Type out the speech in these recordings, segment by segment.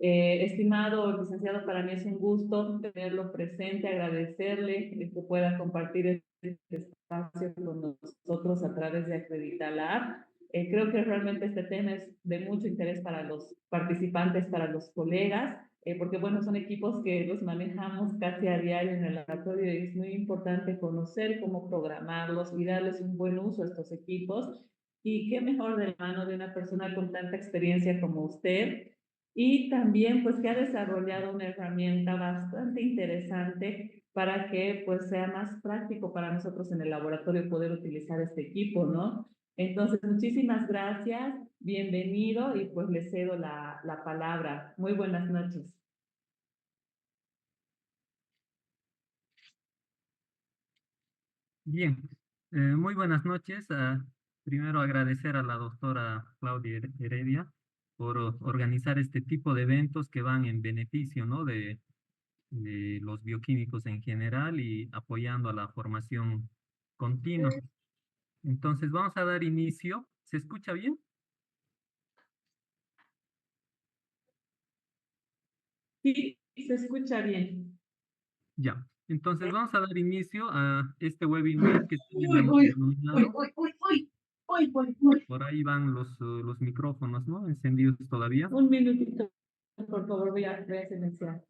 Estimado licenciado, para mí es un gusto tenerlo presente, agradecerle que pueda compartir este espacio con nosotros a través de Acreditalab. Creo que realmente este tema es de mucho interés para los participantes, para los colegas, porque bueno, son equipos que los manejamos casi a diario en el laboratorio y es muy importante conocer cómo programarlos y darles un buen uso a estos equipos. Y qué mejor de la mano de una persona con tanta experiencia como usted, y también pues que ha desarrollado una herramienta bastante interesante para que pues sea más práctico para nosotros en el laboratorio poder utilizar este equipo, ¿no? Entonces, muchísimas gracias, bienvenido y pues le cedo la palabra. Muy buenas noches. Bien, muy buenas noches. Primero agradecer a la doctora Claudia Heredia por organizar este tipo de eventos que van en beneficio, ¿no? de los bioquímicos en general y apoyando a la formación continua. Entonces vamos a dar inicio. ¿Se escucha bien? Sí, se escucha bien. Ya. Entonces vamos a dar inicio a este webinar que está Uy, uy, uy, denominado. uy, uy, uy, uy, uy, uy. Por ahí van los micrófonos, ¿no? Encendidos todavía. Un minutito, por favor, voy a silenciar.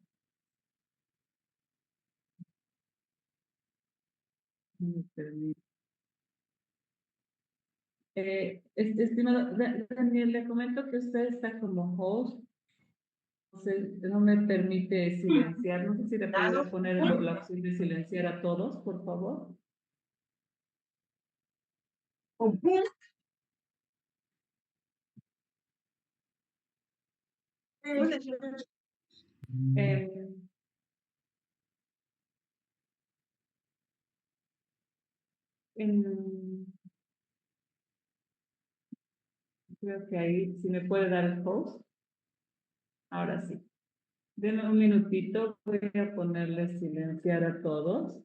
Me permite. Estimado Daniel, le comento que usted está como host, entonces no me permite silenciar. No sé si le podría poner la opción de silenciar a todos, por favor. Mm, Eh, en- creo que ahí, si me puede dar el host, ahora sí. Denme un minutito, voy a ponerle silenciar a todos.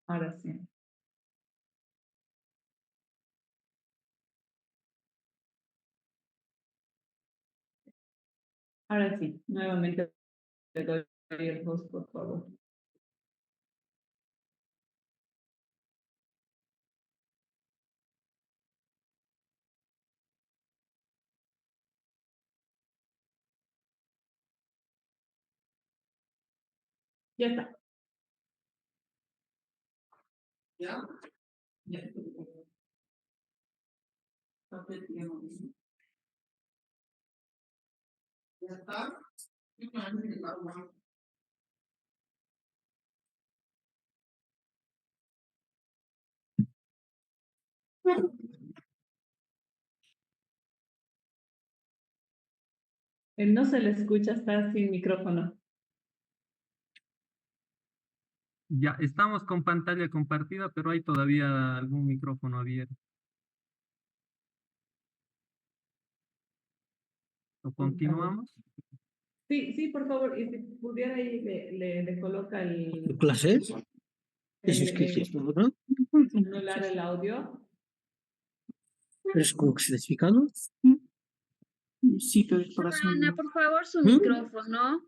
Ahora sí. Ahora sí, nuevamente le doy el host, por favor. Ya está. ¿Ya? Ya. Ya está. No se le escucha, está sin micrófono. Ya, estamos con pantalla compartida, pero hay todavía algún micrófono abierto. ¿O A ver. continuamos? Sí, sí, por favor, y si pudiera ahí le coloca Clases, eso es que el es ¿no? anular el audio. Es como que se desficando. Sí, pero es para Ana, por favor, su ¿Mm? micrófono.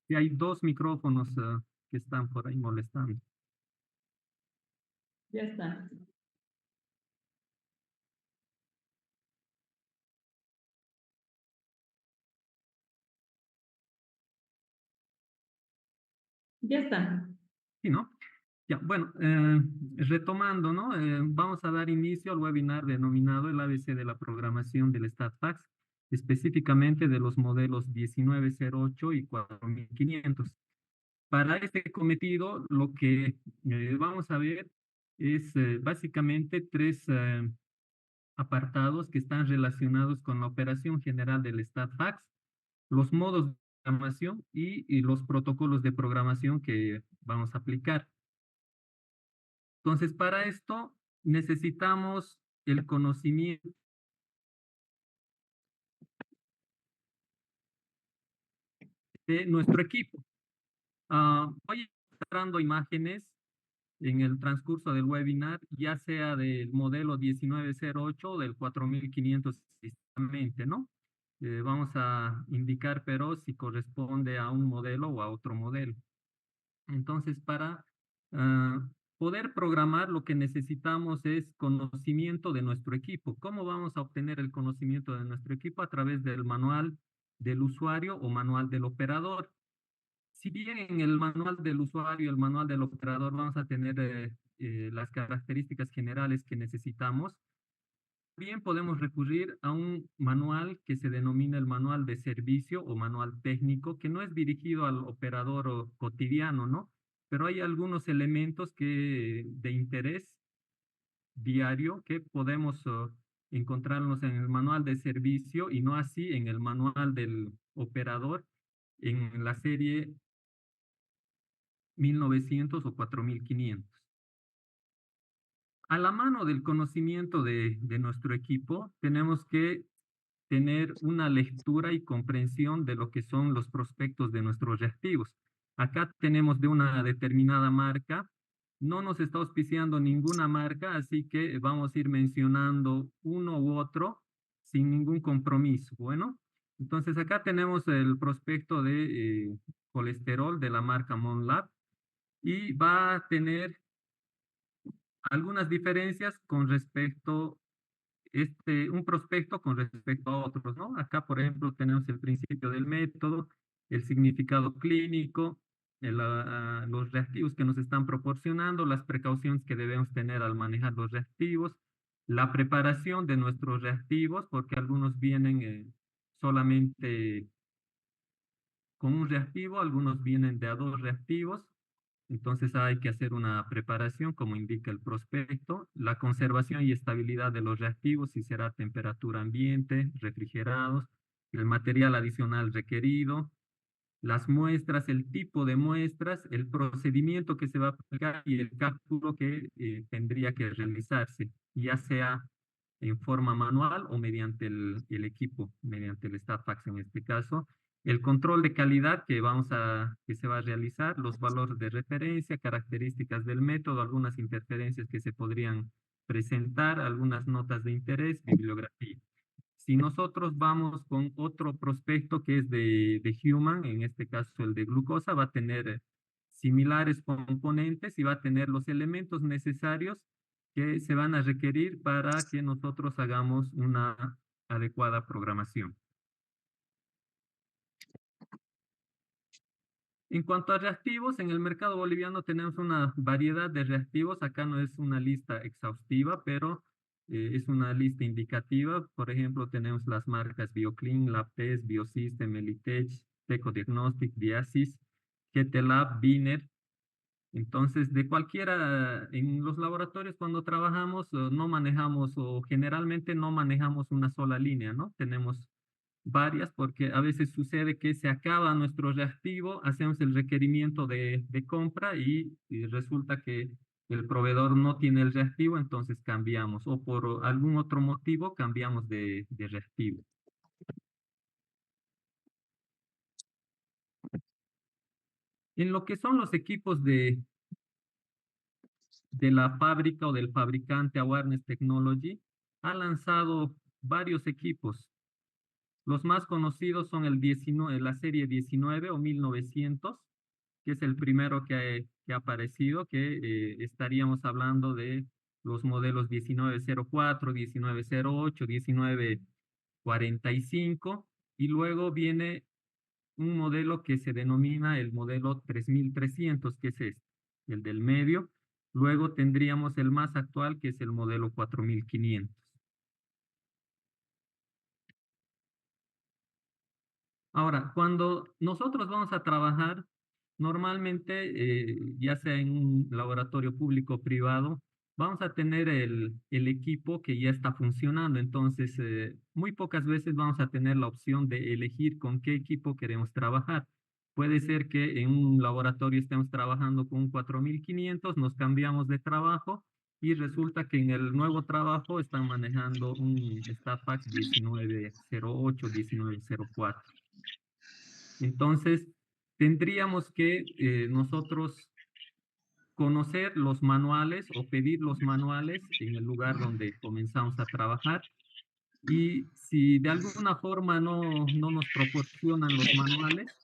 Sí, hay dos micrófonos que están por ahí molestando. Ya está. Ya está. Sí, ¿no? Ya, bueno, retomando, ¿no? Vamos a dar inicio al webinar denominado el ABC de la programación del StatFax, específicamente de los modelos 1908 y 4500. Para este cometido, lo que vamos a ver es básicamente tres apartados que están relacionados con la operación general del StatFax, los modos de programación y los protocolos de programación que vamos a aplicar. Entonces, para esto necesitamos el conocimiento de nuestro equipo. Voy mostrando imágenes en el transcurso del webinar, ya sea del modelo 1908 o del 4500 exactamente, ¿no? Vamos a indicar, pero si corresponde a un modelo o a otro modelo. Entonces, para poder programar, lo que necesitamos es conocimiento de nuestro equipo. ¿Cómo vamos a obtener el conocimiento de nuestro equipo? A través del manual del usuario o manual del operador. Si bien en el manual del usuario, el manual del operador, vamos a tener las características generales que necesitamos, bien podemos recurrir a un manual que se denomina el manual de servicio o manual técnico, que no es dirigido al operador cotidiano, ¿no? Pero hay algunos elementos de interés diario que podemos encontrarnos en el manual de servicio y no así en el manual del operador en la serie 1900 o 4500. A la mano del conocimiento de nuestro equipo, tenemos que tener una lectura y comprensión de lo que son los prospectos de nuestros reactivos. Acá tenemos de una determinada marca, no nos está auspiciando ninguna marca, así que vamos a ir mencionando uno u otro sin ningún compromiso. Bueno, entonces acá tenemos el prospecto de colesterol de la marca Monlab y va a tener algunas diferencias con respecto un prospecto con respecto a otros, ¿no? Acá, por ejemplo, tenemos el principio del método, el significado clínico, los reactivos que nos están proporcionando, las precauciones que debemos tener al manejar los reactivos, la preparación de nuestros reactivos, porque algunos vienen solamente con un reactivo, algunos vienen de a dos reactivos, entonces hay que hacer una preparación, como indica el prospecto, la conservación y estabilidad de los reactivos, si será temperatura ambiente, refrigerados, el material adicional requerido, las muestras, el tipo de muestras, el procedimiento que se va a aplicar y el cálculo que tendría que realizarse, ya sea en forma manual o mediante el equipo, mediante el StatFax en este caso. El control de calidad que se va a realizar, los valores de referencia, características del método, algunas interferencias que se podrían presentar, algunas notas de interés, bibliografía. Si nosotros vamos con otro prospecto que es de Human, en este caso el de glucosa, va a tener similares componentes y va a tener los elementos necesarios que se van a requerir para que nosotros hagamos una adecuada programación. En cuanto a reactivos, en el mercado boliviano tenemos una variedad de reactivos. Acá no es una lista exhaustiva, pero es una lista indicativa. Por ejemplo, tenemos las marcas BioClean, LabTest, Biosystem, Elitech, Tecodiagnostic, Diasis, GTLab, Biner. Entonces, de cualquiera, en los laboratorios cuando trabajamos, no manejamos o generalmente no manejamos una sola línea, ¿no? Tenemos varias porque a veces sucede que se acaba nuestro reactivo, hacemos el requerimiento de compra y resulta que el proveedor no tiene el reactivo, entonces cambiamos o por algún otro motivo cambiamos de reactivo. En lo que son los equipos de la fábrica o del fabricante Awareness Technology, ha lanzado varios equipos. Los más conocidos son la serie 19 o 1900, que es el primero que ha aparecido, que estaríamos hablando de los modelos 1904, 1908, 1945, y luego viene un modelo que se denomina el modelo 3300, que es el del medio. Luego tendríamos el más actual, que es el modelo 4500. Ahora, cuando nosotros vamos a trabajar, normalmente, ya sea en un laboratorio público o privado, vamos a tener el equipo que ya está funcionando. Entonces, muy pocas veces vamos a tener la opción de elegir con qué equipo queremos trabajar. Puede ser que en un laboratorio estemos trabajando con un 4500, nos cambiamos de trabajo y resulta que en el nuevo trabajo están manejando un StatFax 1908, 1904. Entonces, tendríamos que nosotros conocer los manuales o pedir los manuales en el lugar donde comenzamos a trabajar. Y si de alguna forma no nos proporcionan los manuales,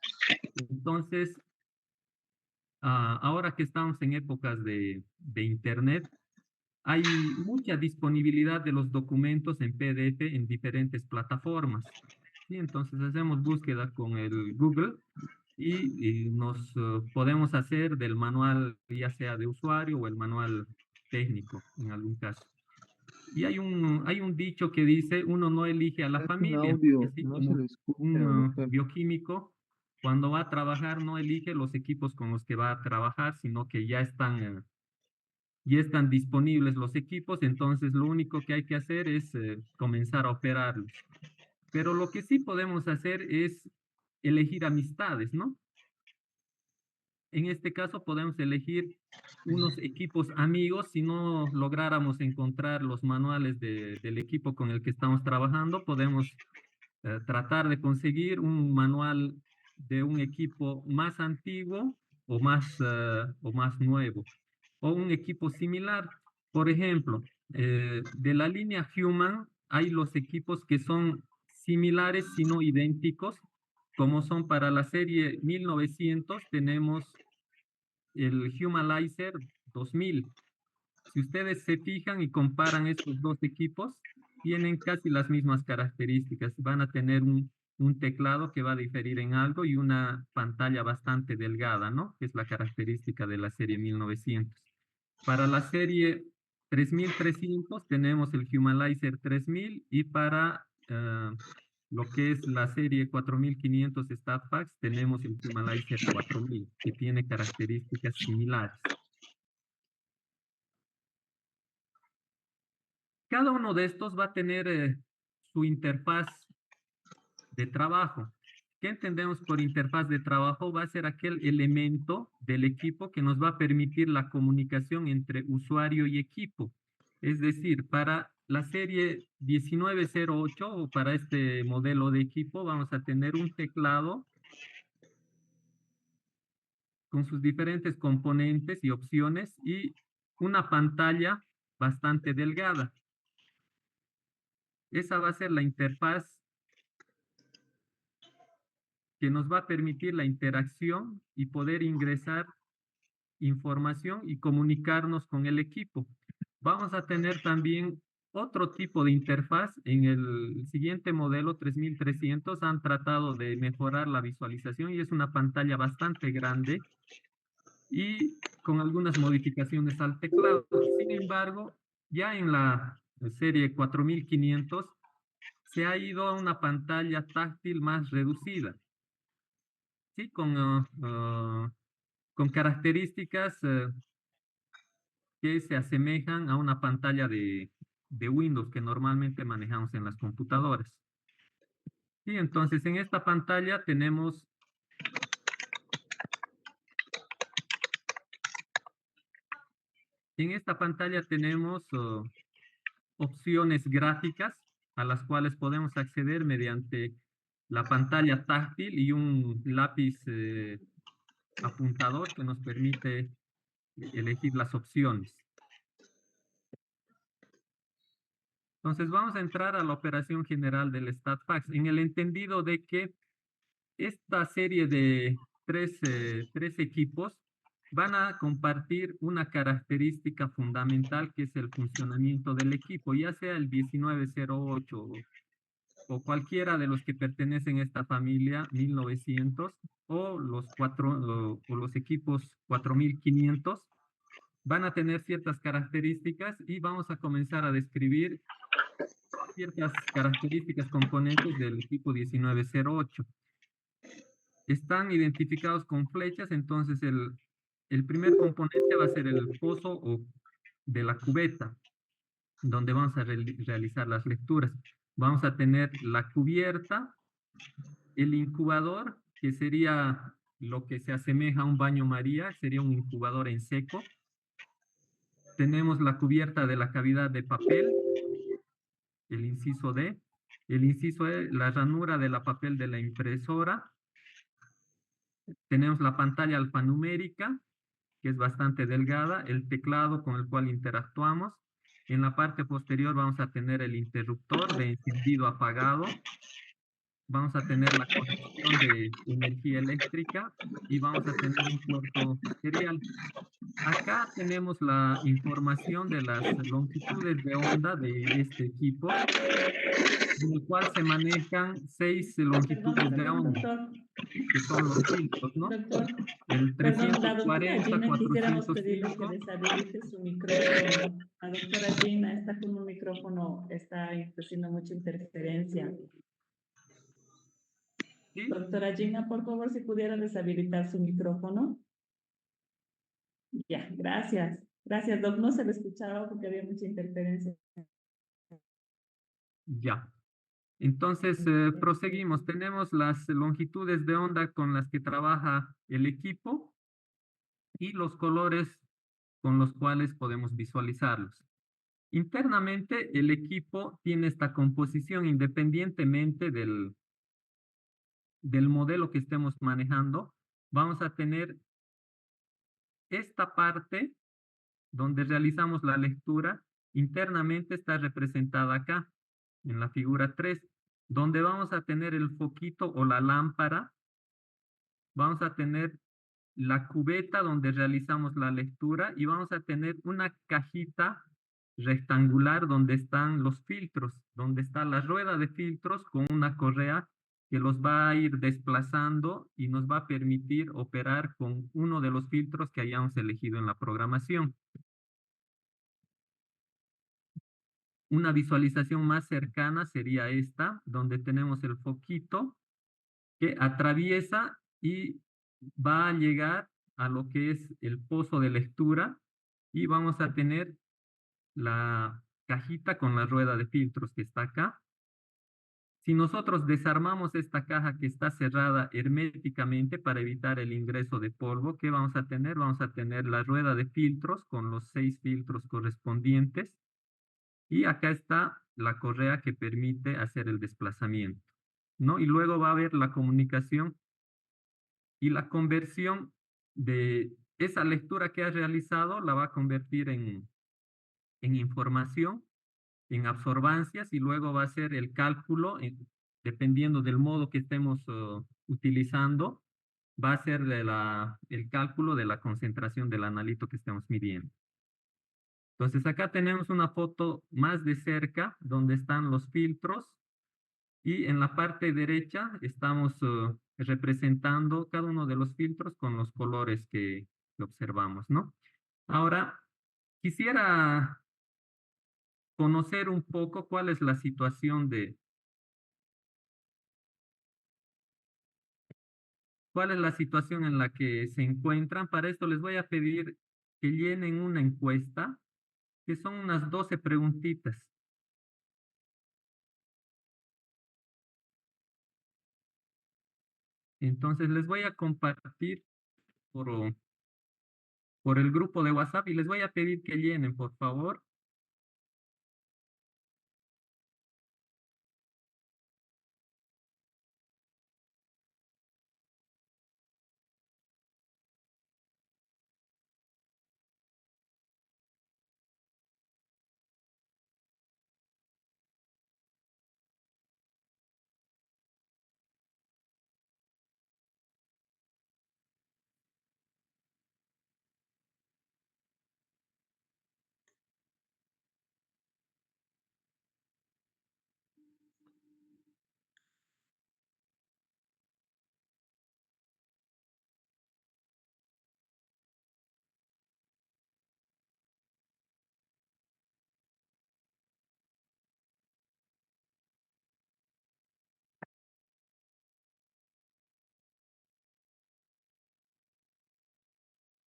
entonces, ahora que estamos en épocas de Internet, hay mucha disponibilidad de los documentos en PDF en diferentes plataformas. ¿Sí? Entonces hacemos búsqueda con el Google y nos podemos hacer del manual, ya sea de usuario o el manual técnico en algún caso. Y hay un dicho que dice, uno no elige a la Es que el familia, porque audio así no se como le escucha, un doctor. bioquímico, cuando va a trabajar, no elige los equipos con los que va a trabajar, sino que ya están disponibles los equipos, entonces lo único que hay que hacer es comenzar a operarlos. Pero lo que sí podemos hacer es elegir amistades, ¿no? En este caso podemos elegir unos equipos amigos. Si no lográramos encontrar los manuales del equipo con el que estamos trabajando, podemos tratar de conseguir un manual de un equipo más antiguo o más nuevo, o un equipo similar. Por ejemplo, de la línea Human hay los equipos que son similares, sino idénticos, como son para la serie 1900, tenemos el Humanizer 2000. Si ustedes se fijan y comparan estos dos equipos, tienen casi las mismas características. Van a tener un teclado que va a diferir en algo y una pantalla bastante delgada, ¿no? Que es la característica de la serie 1900. Para la serie 3300 tenemos el Humanizer 3000 y para lo que es la serie 4500 StatFax tenemos el Humanizer 4000 que tiene características similares. Cada uno de estos va a tener su interfaz de trabajo. ¿Qué entendemos por interfaz de trabajo? Va a ser aquel elemento del equipo que nos va a permitir la comunicación entre usuario y equipo. Es decir, para la serie 1908 o para este modelo de equipo vamos a tener un teclado con sus diferentes componentes y opciones y una pantalla bastante delgada. Esa va a ser la interfaz que nos va a permitir la interacción y poder ingresar información y comunicarnos con el equipo. Vamos a tener también otro tipo de interfaz. En el siguiente modelo 3300 han tratado de mejorar la visualización y es una pantalla bastante grande y con algunas modificaciones al teclado. Sin embargo, ya en la serie 4500 se ha ido a una pantalla táctil más reducida, ¿sí? Con características que se asemejan a una pantalla de Windows que normalmente manejamos en las computadoras. Y entonces en esta pantalla tenemos opciones gráficas a las cuales podemos acceder mediante la pantalla táctil y un lápiz apuntador que nos permite elegir las opciones. Entonces vamos a entrar a la operación general del StatFax en el entendido de que esta serie de tres equipos van a compartir una característica fundamental que es el funcionamiento del equipo, ya sea el 1908 o cualquiera de los que pertenecen a esta familia 1900 o los equipos 4500 van a tener ciertas características y vamos a comenzar a describir ciertas características componentes del equipo 1908. Están identificados con flechas, entonces el primer componente va a ser el pozo de la cubeta, donde vamos a realizar las lecturas. Vamos a tener la cubierta, el incubador, que sería lo que se asemeja a un baño María, sería un incubador en seco. Tenemos la cubierta de la cavidad de papel, el inciso D. El inciso E, la ranura de la papel de la impresora. tenemos la pantalla alfanumérica, que es bastante delgada, el teclado con el cual interactuamos. En la parte posterior vamos a tener el interruptor de encendido apagado. Vamos a tener la conexión de energía eléctrica y vamos a tener un puerto serial. Acá tenemos la información de las longitudes de onda de este equipo, en el cual se manejan 6 longitudes de Perdón, onda, doctor. que son los filtros, ¿no? Doctor, El perdón, la doctora 340, Gina, quisiéramos pedirle que 405. deshabilite su micrófono. La doctora Gina está con un micrófono, está haciendo mucha interferencia. ¿Sí? Doctora Gina, por favor, si pudiera deshabilitar su micrófono. Ya, gracias. Gracias, doc. No se le escuchaba porque había mucha interferencia. Ya. Entonces, proseguimos. Tenemos las longitudes de onda con las que trabaja el equipo y los colores con los cuales podemos visualizarlos. Internamente, el equipo tiene esta composición independientemente del modelo que estemos manejando. Vamos a tener esta parte donde realizamos la lectura. Internamente está representada acá, en la figura 3, donde vamos a tener el foquito o la lámpara. Vamos a tener la cubeta donde realizamos la lectura y vamos a tener una cajita rectangular donde están los filtros, donde está la rueda de filtros con una correa que los va a ir desplazando y nos va a permitir operar con uno de los filtros que hayamos elegido en la programación. Una visualización más cercana sería esta, donde tenemos el foquito que atraviesa y va a llegar a lo que es el pozo de lectura y vamos a tener la cajita con la rueda de filtros que está acá. Si nosotros desarmamos esta caja que está cerrada herméticamente para evitar el ingreso de polvo, ¿qué vamos a tener? Vamos a tener la rueda de filtros con los 6 filtros correspondientes y acá está la correa que permite hacer el desplazamiento, ¿no? Y luego va a haber la comunicación y la conversión de esa lectura que has realizado, la va a convertir en información, en absorbancias, y luego va a ser el cálculo, dependiendo del modo que estemos utilizando, va a ser el cálculo de la concentración del analito que estemos midiendo. Entonces acá tenemos una foto más de cerca donde están los filtros y en la parte derecha estamos representando cada uno de los filtros con los colores que observamos, ¿no? Ahora, quisiera conocer un poco cuál es la situación cuál es la situación en la que se encuentran. Para esto les voy a pedir que llenen una encuesta, que son unas 12 preguntitas. Entonces les voy a compartir por el grupo de WhatsApp y les voy a pedir que llenen, por favor.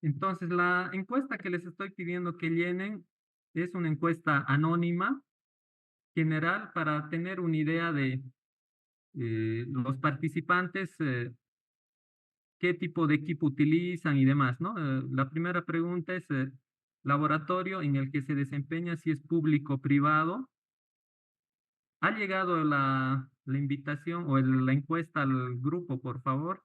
Entonces, la encuesta que les estoy pidiendo que llenen es una encuesta anónima, general, para tener una idea de los participantes, qué tipo de equipo utilizan y demás, ¿no? La primera pregunta es, laboratorio en el que se desempeña, si es público o privado. ¿Ha llegado la invitación o la encuesta al grupo, por favor?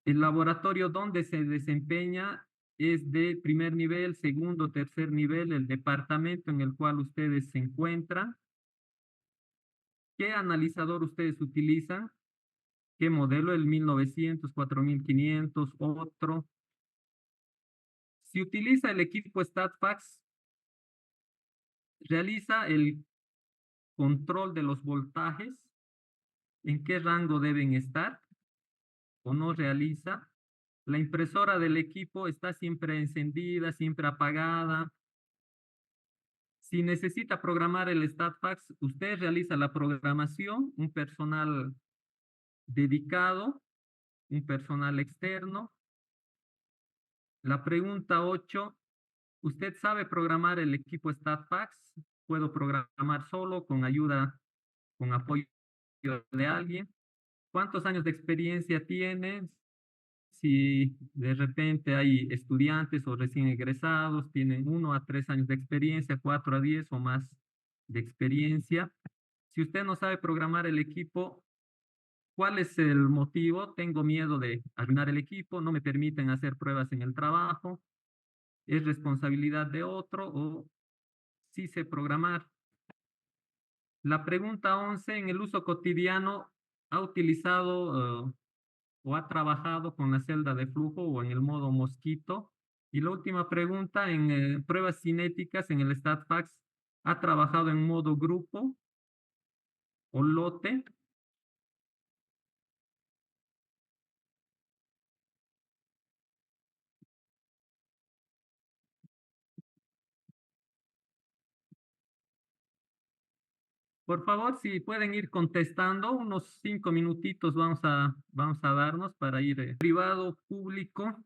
El laboratorio donde se desempeña es de primer nivel, segundo, tercer nivel, el departamento en el cual ustedes se encuentran. ¿Qué analizador ustedes utilizan? ¿Qué modelo? El 1900, 4500, otro. Si utiliza el equipo StatFax, realiza el control de los voltajes, en qué rango deben estar o no realiza. La impresora del equipo está siempre encendida, siempre apagada. Si necesita programar el StatFax, usted realiza la programación, un personal dedicado, un personal externo. La pregunta 8, ¿usted sabe programar el equipo StatFax? ¿Puedo programar solo, con ayuda, con apoyo de alguien? ¿Cuántos años de experiencia tiene? Si de repente hay estudiantes o recién egresados, tienen 1 a 3 años de experiencia, 4 a 10 o más de experiencia. Si usted no sabe programar el equipo, ¿cuál es el motivo? Tengo miedo de arruinar el equipo, no me permiten hacer pruebas en el trabajo, es responsabilidad de otro o sí sé programar. La pregunta 11, en el uso cotidiano, ¿ha utilizado o ha trabajado con la celda de flujo o en el modo mosquito? Y la última pregunta, en pruebas cinéticas en el StatFax, ¿ha trabajado en modo grupo o lote? Por favor, si pueden ir contestando, unos 5 minutitos vamos a darnos para ir privado, público.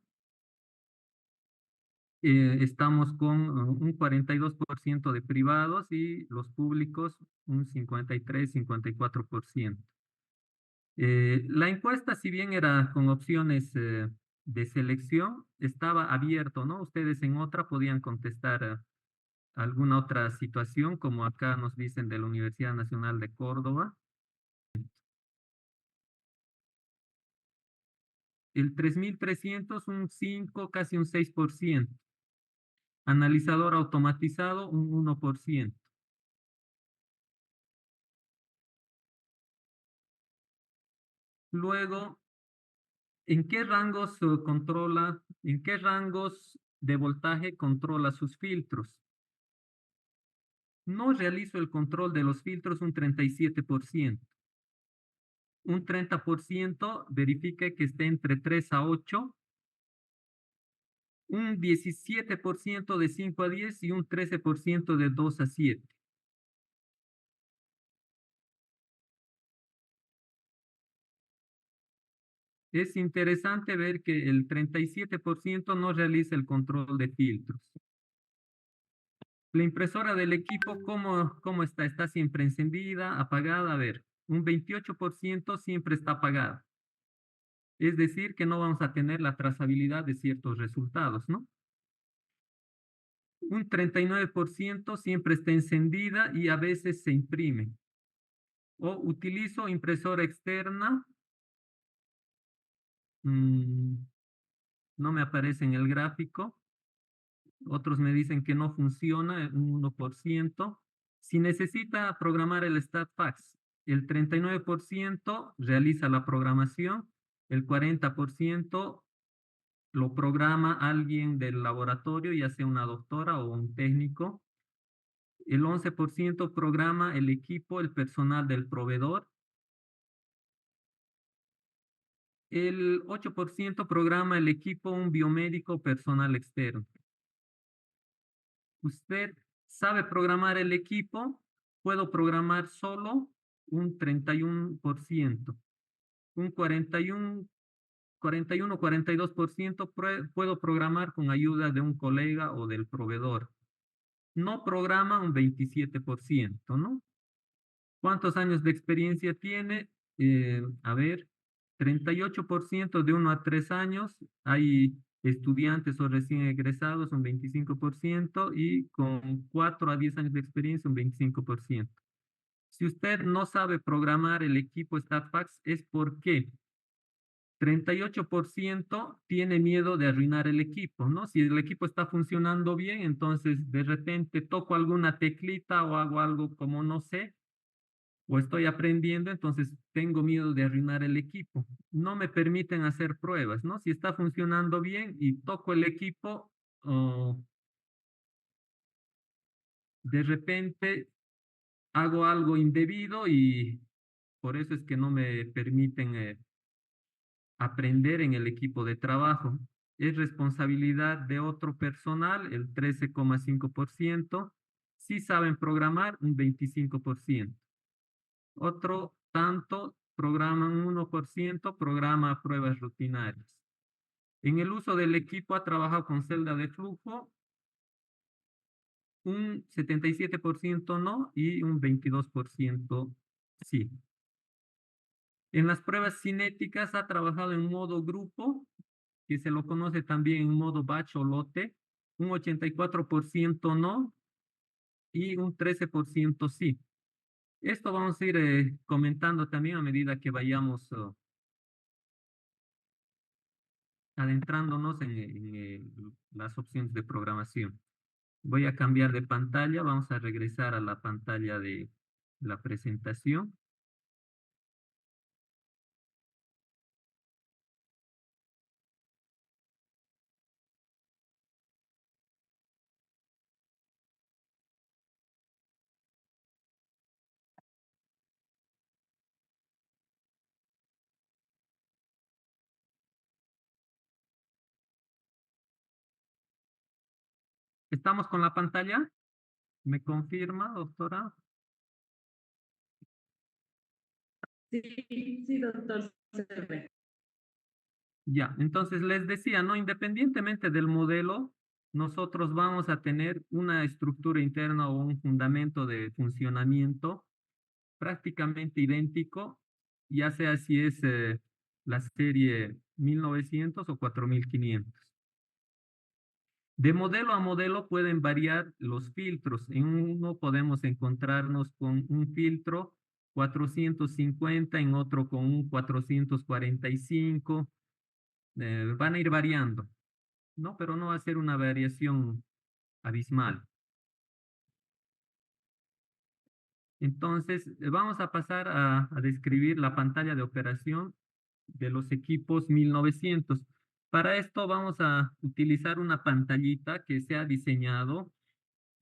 Estamos con un 42% de privados y los públicos un 53, 54%. La encuesta, si bien era con opciones de selección, estaba abierto, ¿no? Ustedes en otra podían contestar alguna otra situación, como acá nos dicen de la Universidad Nacional de Córdoba. El 3300, un 5, casi un 6%. Analizador automatizado, un 1%. Luego, ¿en qué rangos controla, en qué rangos de voltaje controla sus filtros? No realizo el control de los filtros, un 37%. Un 30% verifique que esté entre 3 a 8. Un 17% de 5 a 10 y un 13% de 2 a 7. Es interesante ver que el 37% no realiza el control de filtros. La impresora del equipo, ¿cómo está? ¿Está siempre encendida, apagada? A ver, un 28% siempre está apagada. Es decir, que no vamos a tener la trazabilidad de ciertos resultados, ¿no? Un 39% siempre está encendida y a veces se imprime. O utilizo impresora externa. No me aparece en el gráfico. Otros me dicen que no funciona, un 1%. Si necesita programar el StatFax, el 39% realiza la programación, el 40% lo programa alguien del laboratorio, ya sea una doctora o un técnico. El 11% programa el equipo, el personal del proveedor. El 8% programa el equipo, un biomédico, personal externo. ¿Usted sabe programar el equipo? Puedo programar solo un 31%. Un 42% puedo programar con ayuda de un colega o del proveedor. No programa un 27%, ¿no? ¿Cuántos años de experiencia tiene? A ver, 38% de 1 a 3 años. Hay estudiantes o recién egresados, un 25%, y con 4 a 10 años de experiencia, un 25%. Si usted no sabe programar el equipo StatFax, es porque 38% tiene miedo de arruinar el equipo, ¿no? Si el equipo está funcionando bien, entonces de repente toco alguna teclita o hago algo como no sé, o estoy aprendiendo, entonces tengo miedo de arruinar el equipo. No me permiten hacer pruebas, ¿no? Si está funcionando bien y toco el equipo, o de repente hago algo indebido y por eso es que no me permiten aprender en el equipo de trabajo. Es responsabilidad de otro personal, el 13,5%. Si saben programar, un 25%. Otro tanto programan 1%, programa pruebas rutinarias. En el uso del equipo ha trabajado con celda de flujo, un 77% no y un 22% sí. En las pruebas cinéticas ha trabajado en modo grupo, que se lo conoce también en modo batch o lote, un 84% no y un 13% sí. Esto vamos a ir comentando también a medida que vayamos adentrándonos en las opciones de programación. Voy a cambiar de pantalla, vamos a regresar a la pantalla de la presentación. ¿Estamos con la pantalla? ¿Me confirma, doctora? Sí, sí, doctor. Se ve. Ya, entonces les decía, ¿no? Independientemente del modelo, nosotros vamos a tener una estructura interna o un fundamento de funcionamiento prácticamente idéntico, ya sea si es la serie 1900 o 4500. De modelo a modelo pueden variar los filtros. En uno podemos encontrarnos con un filtro 450, en otro con un 445. Van a ir variando, ¿no? Pero no va a ser una variación abismal. Entonces, vamos a pasar a describir la pantalla de operación de los equipos 1900. Para esto vamos a utilizar una pantallita que se ha diseñado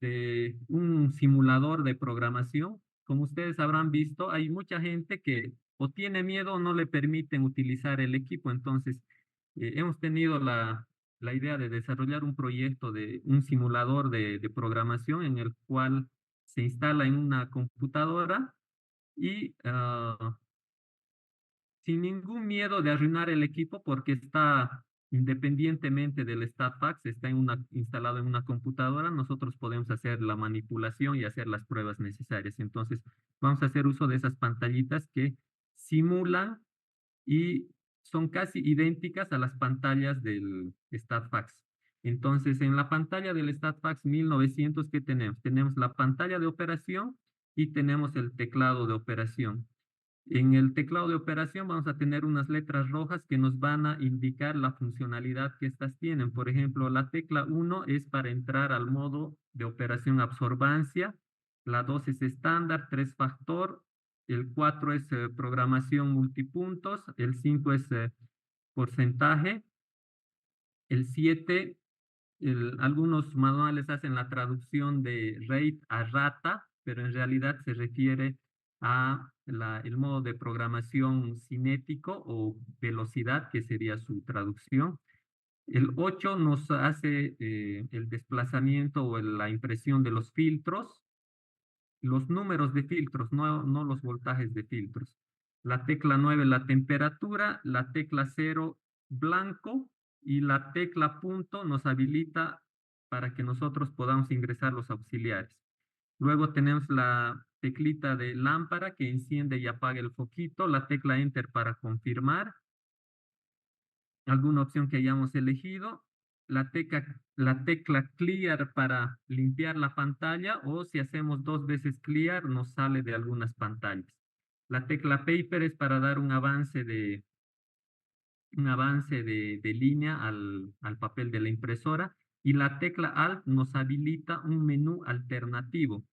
de un simulador de programación. Como ustedes habrán visto, hay mucha gente que o tiene miedo o no le permiten utilizar el equipo. Entonces, hemos tenido la idea de desarrollar un proyecto de un simulador de programación en el cual se instala en una computadora y sin ningún miedo de arruinar el equipo porque está independientemente del StatFax, está instalado en una computadora, nosotros podemos hacer la manipulación y hacer las pruebas necesarias. Entonces, vamos a hacer uso de esas pantallitas que simulan y son casi idénticas a las pantallas del StatFax. Entonces, en la pantalla del StatFax 1900, ¿qué tenemos? Tenemos la pantalla de operación y tenemos el teclado de operación. En el teclado de operación vamos a tener unas letras rojas que nos van a indicar la funcionalidad que estas tienen. Por ejemplo, la tecla 1 es para entrar al modo de operación absorbancia, la 2 es estándar, 3 factor, el 4 es programación multipuntos, el 5 es porcentaje, el 7, algunos manuales hacen la traducción de rate a rata, pero en realidad se refiere a el modo de programación cinético o velocidad, que sería su traducción. El 8 nos hace el desplazamiento o la impresión de los filtros, los números de filtros, no los voltajes de filtros. La tecla 9, la temperatura, la tecla 0, blanco, y la tecla punto nos habilita para que nosotros podamos ingresar los auxiliares. Luego tenemos la teclita de lámpara que enciende y apaga el foquito, la tecla enter para confirmar alguna opción que hayamos elegido, la tecla clear para limpiar la pantalla, o si hacemos 2 veces clear nos sale de algunas pantallas. La tecla paper es para dar un avance de un avance de línea al papel de la impresora, y la tecla Alt nos habilita un menú alternativo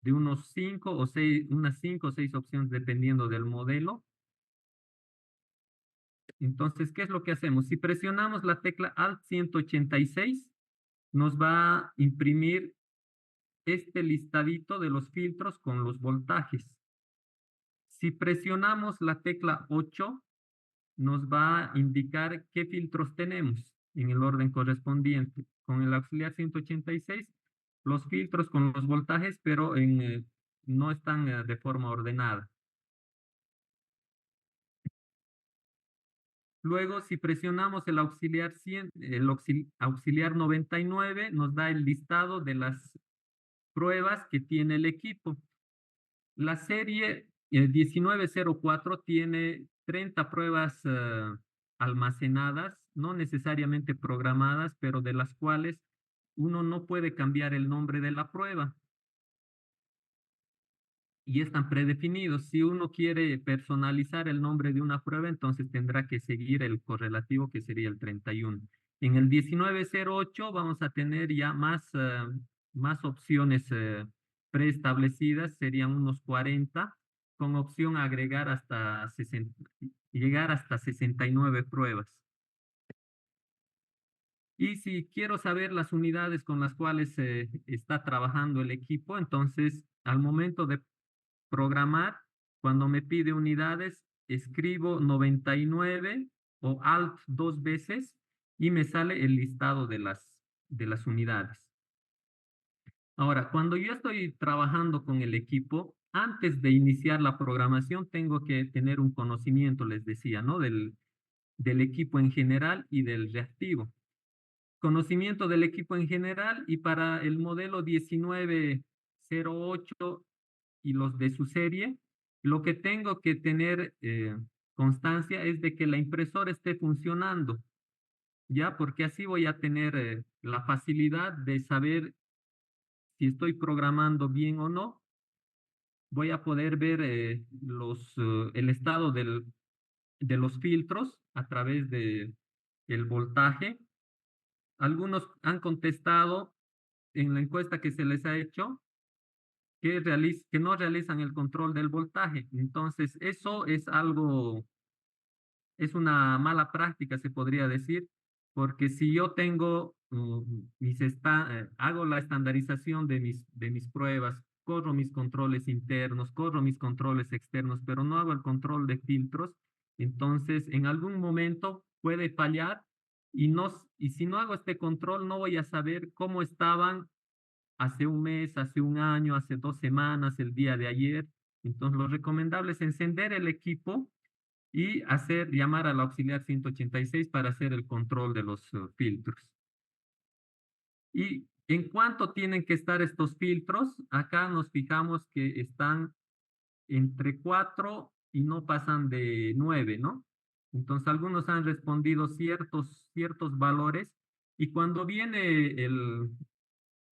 de unos 5 o 6, unas 5 o 6 opciones dependiendo del modelo. Entonces, ¿qué es lo que hacemos? Si presionamos la tecla Alt 186, nos va a imprimir este listadito de los filtros con los voltajes. Si presionamos la tecla 8, nos va a indicar qué filtros tenemos en el orden correspondiente. Con el auxiliar 186, los filtros con los voltajes, pero no están de forma ordenada. Luego, si presionamos el auxiliar 100, auxiliar 99, nos da el listado de las pruebas que tiene el equipo. La serie 1904 tiene 30 pruebas almacenadas, no necesariamente programadas, pero de las cuales uno no puede cambiar el nombre de la prueba y están predefinidos. Si uno quiere personalizar el nombre de una prueba, entonces tendrá que seguir el correlativo, que sería el 31. En el 1908 vamos a tener ya más opciones preestablecidas, serían unos 40, con opción a agregar hasta 60, llegar hasta 69 pruebas. Y si quiero saber las unidades con las cuales está trabajando el equipo, entonces al momento de programar, cuando me pide unidades, escribo 99 o Alt 2 veces y me sale el listado de las unidades. Ahora, cuando yo estoy trabajando con el equipo, antes de iniciar la programación, tengo que tener un conocimiento, les decía, ¿no? Del equipo en general y del reactivo. Conocimiento del equipo en general, y para el modelo 1908 y los de su serie, lo que tengo que tener constancia es de que la impresora esté funcionando, ¿ya? Porque así voy a tener la facilidad de saber si estoy programando bien o no. Voy a poder ver el estado de los filtros a través de el voltaje. Algunos han contestado en la encuesta que se les ha hecho que no realizan el control del voltaje. Entonces, eso es una mala práctica, se podría decir, porque si yo tengo hago la estandarización de mis pruebas, corro mis controles internos, corro mis controles externos, pero no hago el control de filtros, entonces en algún momento puede fallar, y si no hago este control, no voy a saber cómo estaban hace un mes, hace un año, hace 2 semanas, el día de ayer. Entonces, lo recomendable es encender el equipo y llamar al auxiliar 186 para hacer el control de los filtros. ¿Y en cuánto tienen que estar estos filtros? Acá nos fijamos que están entre 4 y no pasan de 9, ¿no? Entonces, algunos han respondido ciertos valores, y cuando viene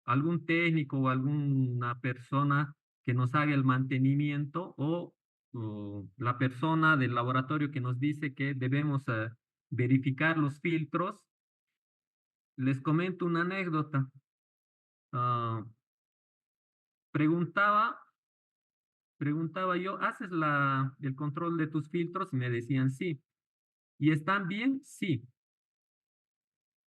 algún técnico o alguna persona que nos haga el mantenimiento, o la persona del laboratorio que nos dice que debemos verificar los filtros, les comento una anécdota. Ah, preguntaba, preguntaba yo, ¿haces el control de tus filtros? Y me decían sí. ¿Y están bien? Sí.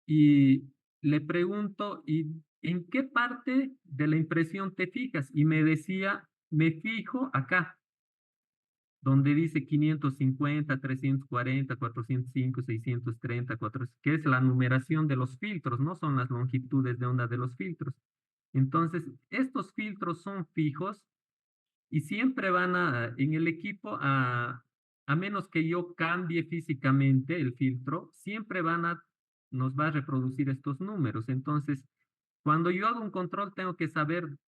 Y le pregunto, ¿y en qué parte de la impresión te fijas? Y me decía, me fijo acá, donde dice 550, 340, 405, 630, 400, que es la numeración de los filtros, no son las longitudes de onda de los filtros. Entonces, estos filtros son fijos y siempre van en el equipo, a menos que yo cambie físicamente el filtro, siempre nos va a reproducir estos números. Entonces, cuando yo hago un control, tengo que saber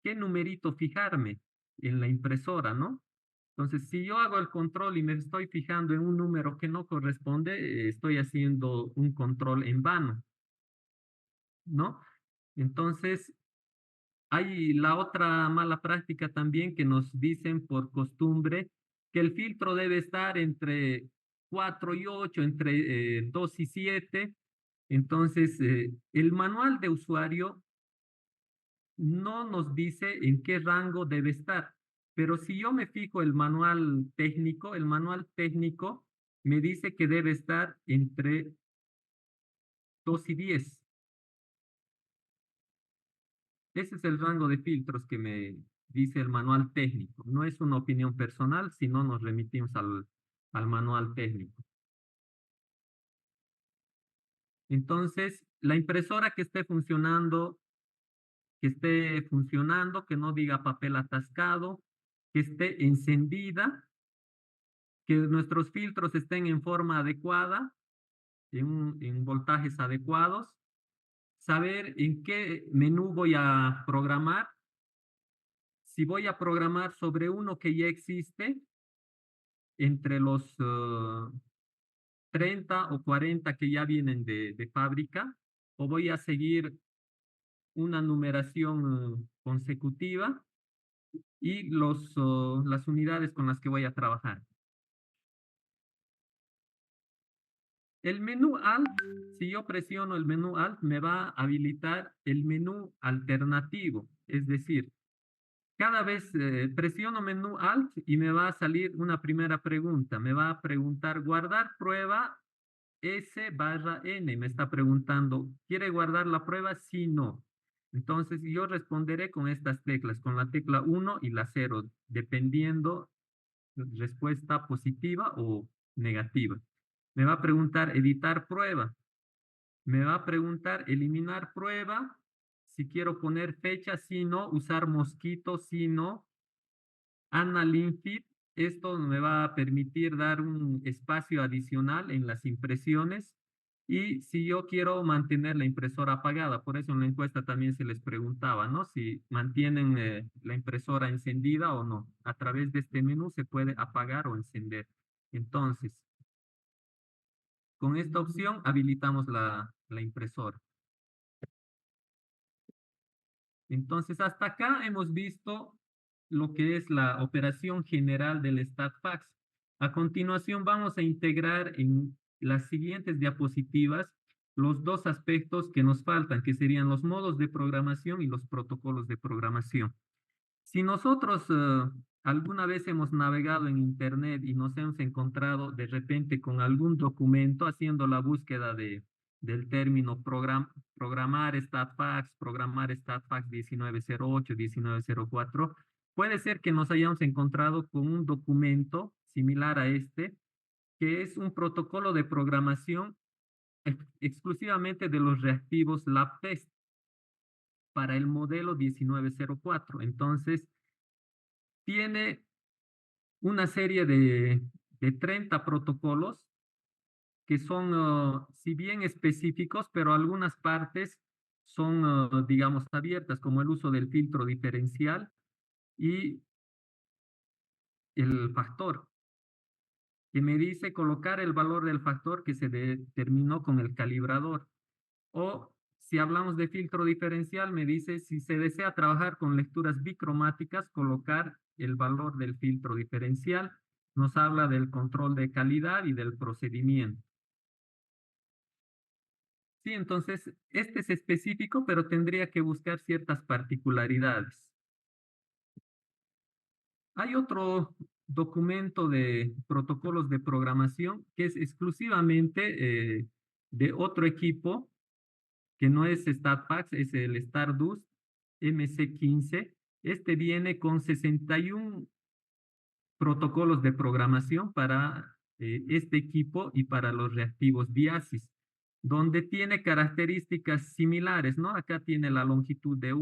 qué numerito fijarme en la impresora, ¿no? Entonces, si yo hago el control y me estoy fijando en un número que no corresponde, estoy haciendo un control en vano, ¿no? Entonces, hay la otra mala práctica también, que nos dicen por costumbre que el filtro debe estar entre 4 y 8, entre 2 y 7. Entonces, el manual de usuario no nos dice en qué rango debe estar. Pero si yo me fijo el manual técnico me dice que debe estar entre 2 y 10. Ese es el rango de filtros que me dice el manual técnico. No es una opinión personal, sino nos remitimos al manual técnico. Entonces, la impresora que esté funcionando, que no diga papel atascado, que esté encendida, que nuestros filtros estén en forma adecuada, en voltajes adecuados, saber en qué menú voy a programar. Si voy a programar sobre uno que ya existe, entre los 30 o 40 que ya vienen de fábrica, o voy a seguir una numeración consecutiva y las unidades con las que voy a trabajar. El menú Alt, si yo presiono el menú Alt, me va a habilitar el menú alternativo. Es decir, cada vez presiono menú Alt y me va a salir una primera pregunta. Me va a preguntar guardar prueba S/N. Me está preguntando, ¿quiere guardar la prueba? Sí, no. Entonces yo responderé con estas teclas, con la tecla 1 y la 0, dependiendo respuesta positiva o negativa. Me va a preguntar editar prueba. Me va a preguntar eliminar prueba. Si quiero poner fecha, sí, no. Usar mosquito, sí, no. Analinfit. Esto me va a permitir dar un espacio adicional en las impresiones. Y si yo quiero mantener la impresora apagada, por eso en la encuesta también se les preguntaba, ¿no? Si mantienen la impresora encendida o no. A través de este menú se puede apagar o encender. Entonces, con esta opción habilitamos la impresora. Entonces, hasta acá hemos visto lo que es la operación general del StatFax. A continuación, vamos a integrar en las siguientes diapositivas los dos aspectos que nos faltan, que serían los modos de programación y los protocolos de programación. Si nosotros alguna vez hemos navegado en Internet y nos hemos encontrado de repente con algún documento haciendo la búsqueda del término programar StatFax 1908, 1904, puede ser que nos hayamos encontrado con un documento similar a este, que es un protocolo de programación exclusivamente de los reactivos LabTest para el modelo 1904. Entonces, tiene una serie de 30 protocolos que son, si bien específicos, pero algunas partes son, digamos, abiertas, como el uso del filtro diferencial y el factor, que me dice colocar el valor del factor que se determinó con el calibrador. O si hablamos de filtro diferencial, me dice si se desea trabajar con lecturas bicromáticas, colocar el valor del filtro diferencial. Nos habla del control de calidad y del procedimiento. Sí, entonces, este es específico, pero tendría que buscar ciertas particularidades. Hay otro documento de protocolos de programación que es exclusivamente de otro equipo, que no es StatFax, es el Stardust MC15. Este viene con 61 protocolos de programación para este equipo y para los reactivos Biasis, donde tiene características similares, ¿no? Acá tiene la longitud de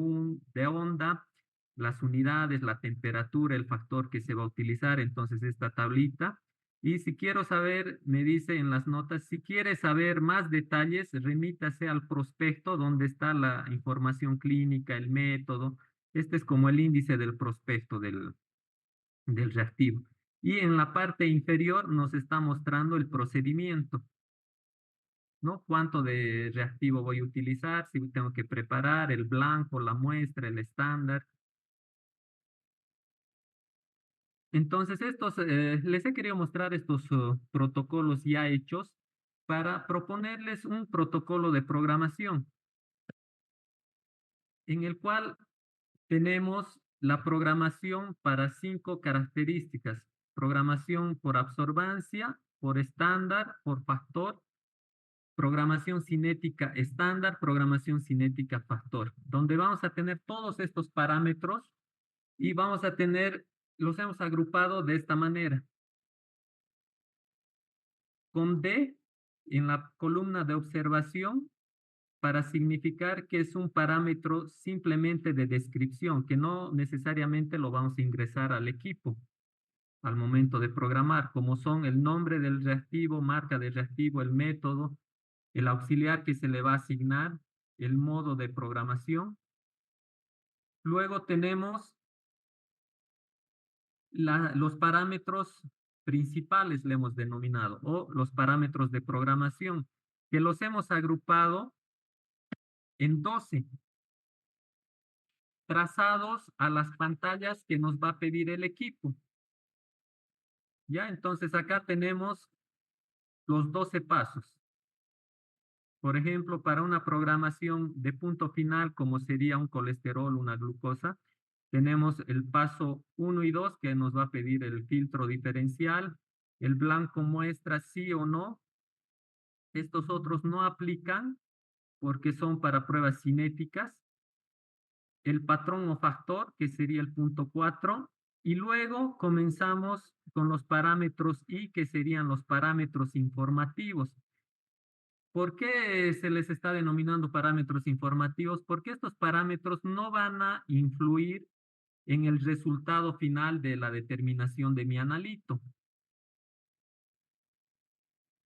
onda, las unidades, la temperatura, el factor que se va a utilizar, entonces esta tablita. Y si quiero saber, me dice en las notas, si quiere saber más detalles, remítase al prospecto donde está la información clínica, el método. Este es como el índice del prospecto del reactivo. Y en la parte inferior nos está mostrando el procedimiento, ¿no? Cuánto de reactivo voy a utilizar, si tengo que preparar el blanco, la muestra, el estándar. Entonces, les he querido mostrar estos protocolos ya hechos para proponerles un protocolo de programación en el cual tenemos la programación para 5 características. Programación por absorbancia, por estándar, por factor, programación cinética estándar, programación cinética factor, donde vamos a tener todos estos parámetros y vamos a tener, los hemos agrupado de esta manera. Con D en la columna de observación para significar que es un parámetro simplemente de descripción, que no necesariamente lo vamos a ingresar al equipo al momento de programar, como son el nombre del reactivo, marca del reactivo, el método, el auxiliar que se le va a asignar, el modo de programación. Luego tenemos los parámetros principales, le hemos denominado, o los parámetros de programación, que los hemos agrupado en 12, trazados a las pantallas que nos va a pedir el equipo. Ya, entonces acá tenemos los 12 pasos. Por ejemplo, para una programación de punto final, como sería un colesterol, una glucosa, tenemos el paso 1 y 2 que nos va a pedir el filtro diferencial, el blanco muestra sí o no. Estos otros no aplican porque son para pruebas cinéticas. El patrón o factor, que sería el punto 4, y luego comenzamos con los parámetros I, que serían los parámetros informativos. ¿Por qué se les está denominando parámetros informativos? Porque estos parámetros no van a influir en el resultado final de la determinación de mi analito,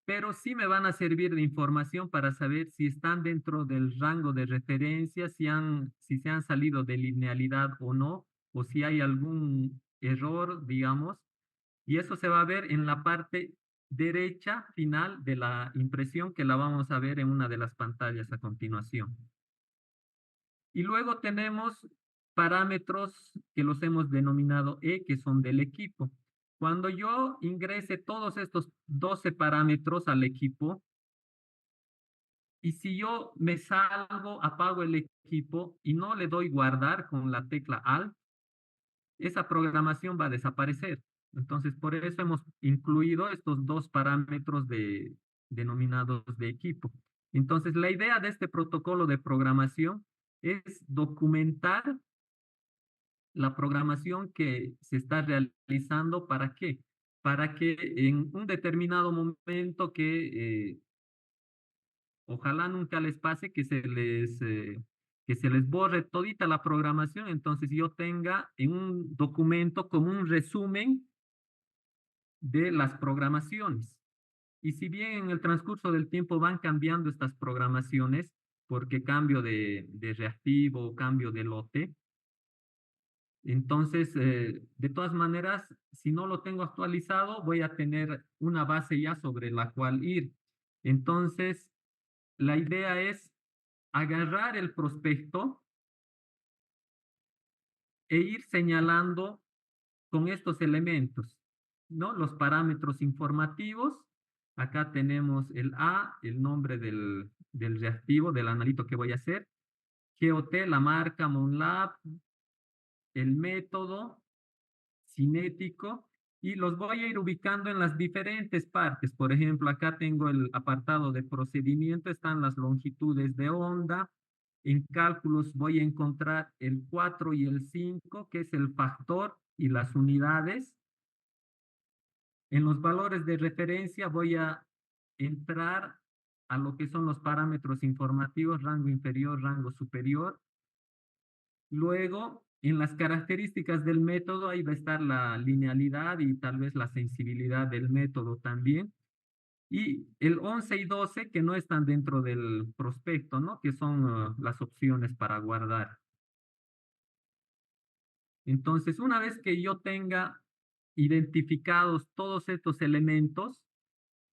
pero sí me van a servir de información para saber si están dentro del rango de referencia, si se han salido de linealidad o no, o si hay algún error, digamos, y eso se va a ver en la parte derecha final de la impresión que la vamos a ver en una de las pantallas a continuación. Y luego tenemos parámetros que los hemos denominado E, que son del equipo. Cuando yo ingrese todos estos 12 parámetros al equipo, y si yo me salgo, apago el equipo y no le doy guardar con la tecla Alt, esa programación va a desaparecer. Entonces, por eso hemos incluido estos 2 parámetros denominados de equipo. Entonces, la idea de este protocolo de programación es documentar la programación que se está realizando. ¿Para qué? Para que en un determinado momento ojalá nunca les pase que se les borre todita la programación, entonces yo tenga en un documento como un resumen de las programaciones. Y si bien en el transcurso del tiempo van cambiando estas programaciones, porque cambio de reactivo o cambio de lote, entonces, de todas maneras, si no lo tengo actualizado, voy a tener una base ya sobre la cual ir. Entonces, la idea es agarrar el prospecto e ir señalando con estos elementos, ¿no? Los parámetros informativos. Acá tenemos el A, el nombre del reactivo, del analito que voy a hacer. GOT, la marca, MONLAB, el método cinético, y los voy a ir ubicando en las diferentes partes. Por ejemplo, acá tengo el apartado de procedimiento, están las longitudes de onda. En cálculos voy a encontrar el 4 y el 5, que es el factor y las unidades. En los valores de referencia voy a entrar a lo que son los parámetros informativos, rango inferior, rango superior. Luego, en las características del método, ahí va a estar la linealidad y tal vez la sensibilidad del método también. Y el 11 y 12, que no están dentro del prospecto, ¿no? Que son las opciones para guardar. Entonces, una vez que yo tenga identificados todos estos elementos,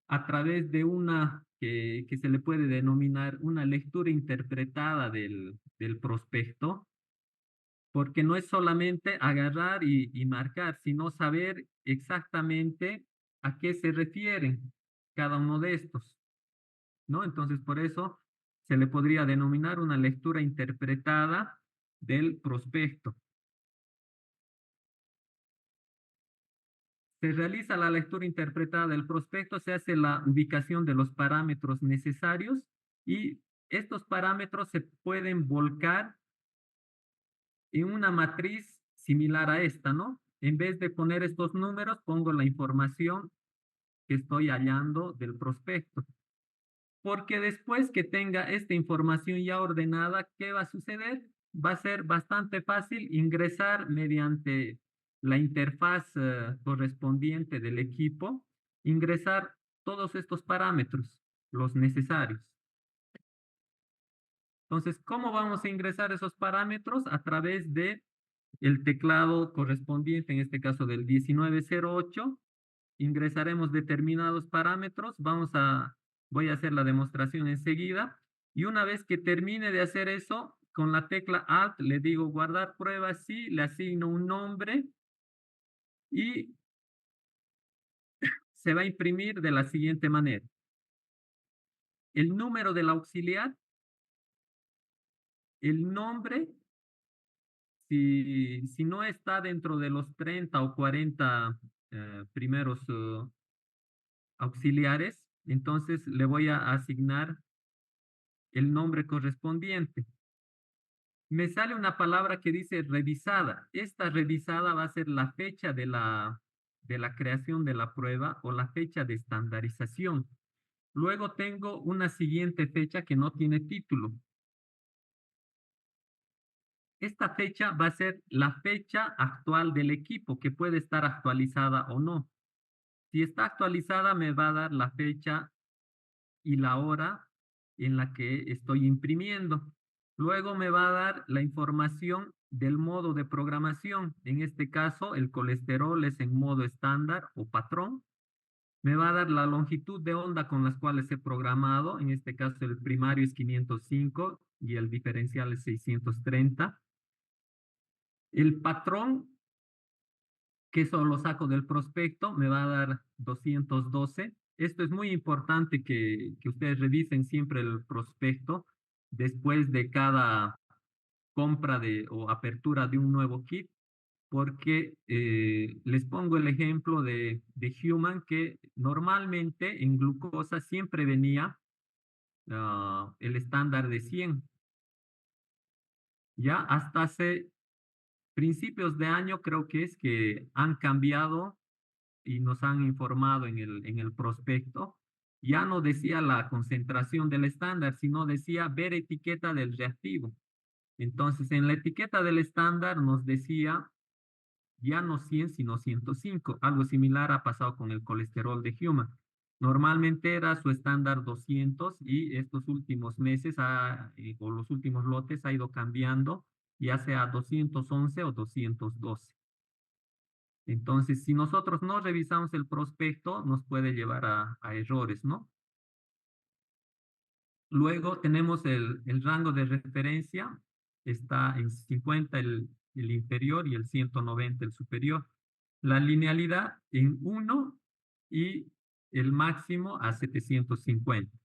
a través de una que se le puede denominar una lectura interpretada del prospecto, porque no es solamente agarrar y marcar, sino saber exactamente a qué se refieren cada uno de estos, ¿no? Entonces, por eso se le podría denominar una lectura interpretada del prospecto. Se realiza la lectura interpretada del prospecto, se hace la ubicación de los parámetros necesarios y estos parámetros se pueden volcar en una matriz similar a esta, ¿no? En vez de poner estos números, pongo la información que estoy hallando del prospecto. Porque después que tenga esta información ya ordenada, ¿qué va a suceder? Va a ser bastante fácil ingresar mediante la interfaz correspondiente del equipo, ingresar todos estos parámetros, los necesarios. Entonces, ¿cómo vamos a ingresar esos parámetros? A través de el teclado correspondiente, en este caso del 1908, ingresaremos determinados parámetros, voy a hacer la demostración enseguida, y una vez que termine de hacer eso, con la tecla Alt le digo guardar prueba, sí, le asigno un nombre y se va a imprimir de la siguiente manera. El número del auxiliar, el nombre, si no está dentro de los 30 o 40 primeros auxiliares, entonces le voy a asignar el nombre correspondiente. Me sale una palabra que dice revisada. Esta revisada va a ser la fecha de la creación de la prueba o la fecha de estandarización. Luego tengo una siguiente fecha que no tiene título. Esta fecha va a ser la fecha actual del equipo, que puede estar actualizada o no. Si está actualizada, me va a dar la fecha y la hora en la que estoy imprimiendo. Luego me va a dar la información del modo de programación. En este caso, el colesterol es en modo estándar o patrón. Me va a dar la longitud de onda con las cuales he programado. En este caso, el primario es 505 y el diferencial es 630. El patrón, que eso lo saco del prospecto, me va a dar 212. Esto es muy importante que ustedes revisen siempre el prospecto después de cada compra o apertura de un nuevo kit, porque les pongo el ejemplo de Human, que normalmente en glucosa siempre venía el estándar de 100. Ya hasta hace principios de año creo que es que han cambiado y nos han informado en el prospecto, ya no decía la concentración del estándar, sino decía ver etiqueta del reactivo. Entonces, en la etiqueta del estándar nos decía ya no 100, sino 105. Algo similar ha pasado con el colesterol de Human. Normalmente era su estándar 200 y estos últimos meses o los últimos lotes ha ido cambiando, ya sea 211 o 212. Entonces, si nosotros no revisamos el prospecto, nos puede llevar a errores, ¿no? Luego tenemos el rango de referencia, está en 50 el inferior y el 190 el superior. La linealidad en 1 y el máximo a 750.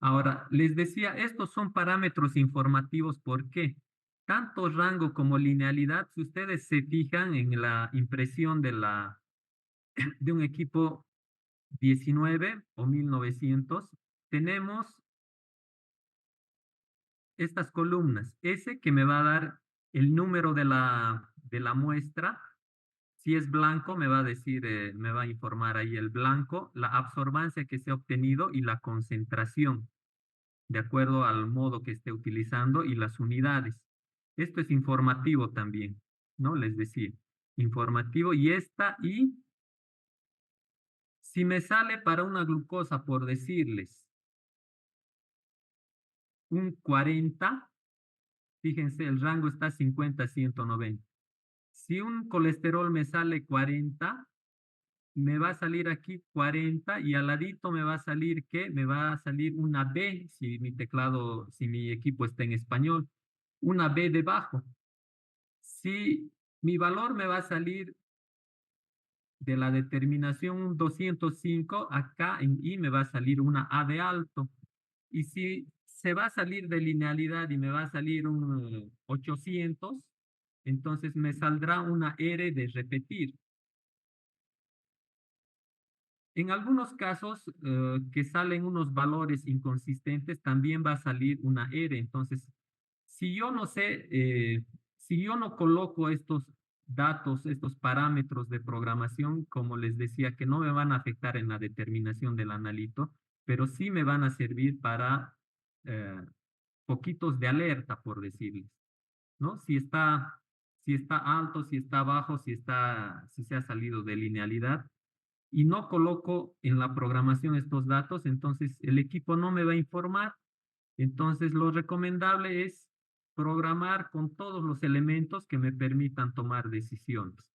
Ahora, les decía, estos son parámetros informativos. ¿Por qué? Tanto rango como linealidad, si ustedes se fijan en la impresión de un equipo 19 o 1900, tenemos estas columnas. S que me va a dar el número de la muestra. Si es blanco, me va a decir, me va a informar ahí el blanco, la absorbancia que se ha obtenido y la concentración, de acuerdo al modo que esté utilizando y las unidades. Esto es informativo también, ¿no? Les decía, informativo. Y si me sale para una glucosa, por decirles, un 40, fíjense, el rango está 50 a 190. Si un colesterol me sale 40, me va a salir aquí 40 y al ladito me va a salir, ¿qué? Me va a salir una B, si mi equipo está en español, una B debajo. Si mi valor me va a salir de la determinación 205, acá en I me va a salir una A de alto. Y si se va a salir de linealidad y me va a salir un 800, entonces me saldrá una R de repetir. En algunos casos que salen unos valores inconsistentes, también va a salir una R. Entonces, si yo no sé, si yo no coloco estos datos, estos parámetros de programación, como les decía, que no me van a afectar en la determinación del analito, pero sí me van a servir para eh, poquitos de alerta, por decirles, ¿no? Si está alto, si está bajo, si se ha salido de linealidad y no coloco en la programación estos datos, entonces el equipo no me va a informar. Entonces lo recomendable es programar con todos los elementos que me permitan tomar decisiones.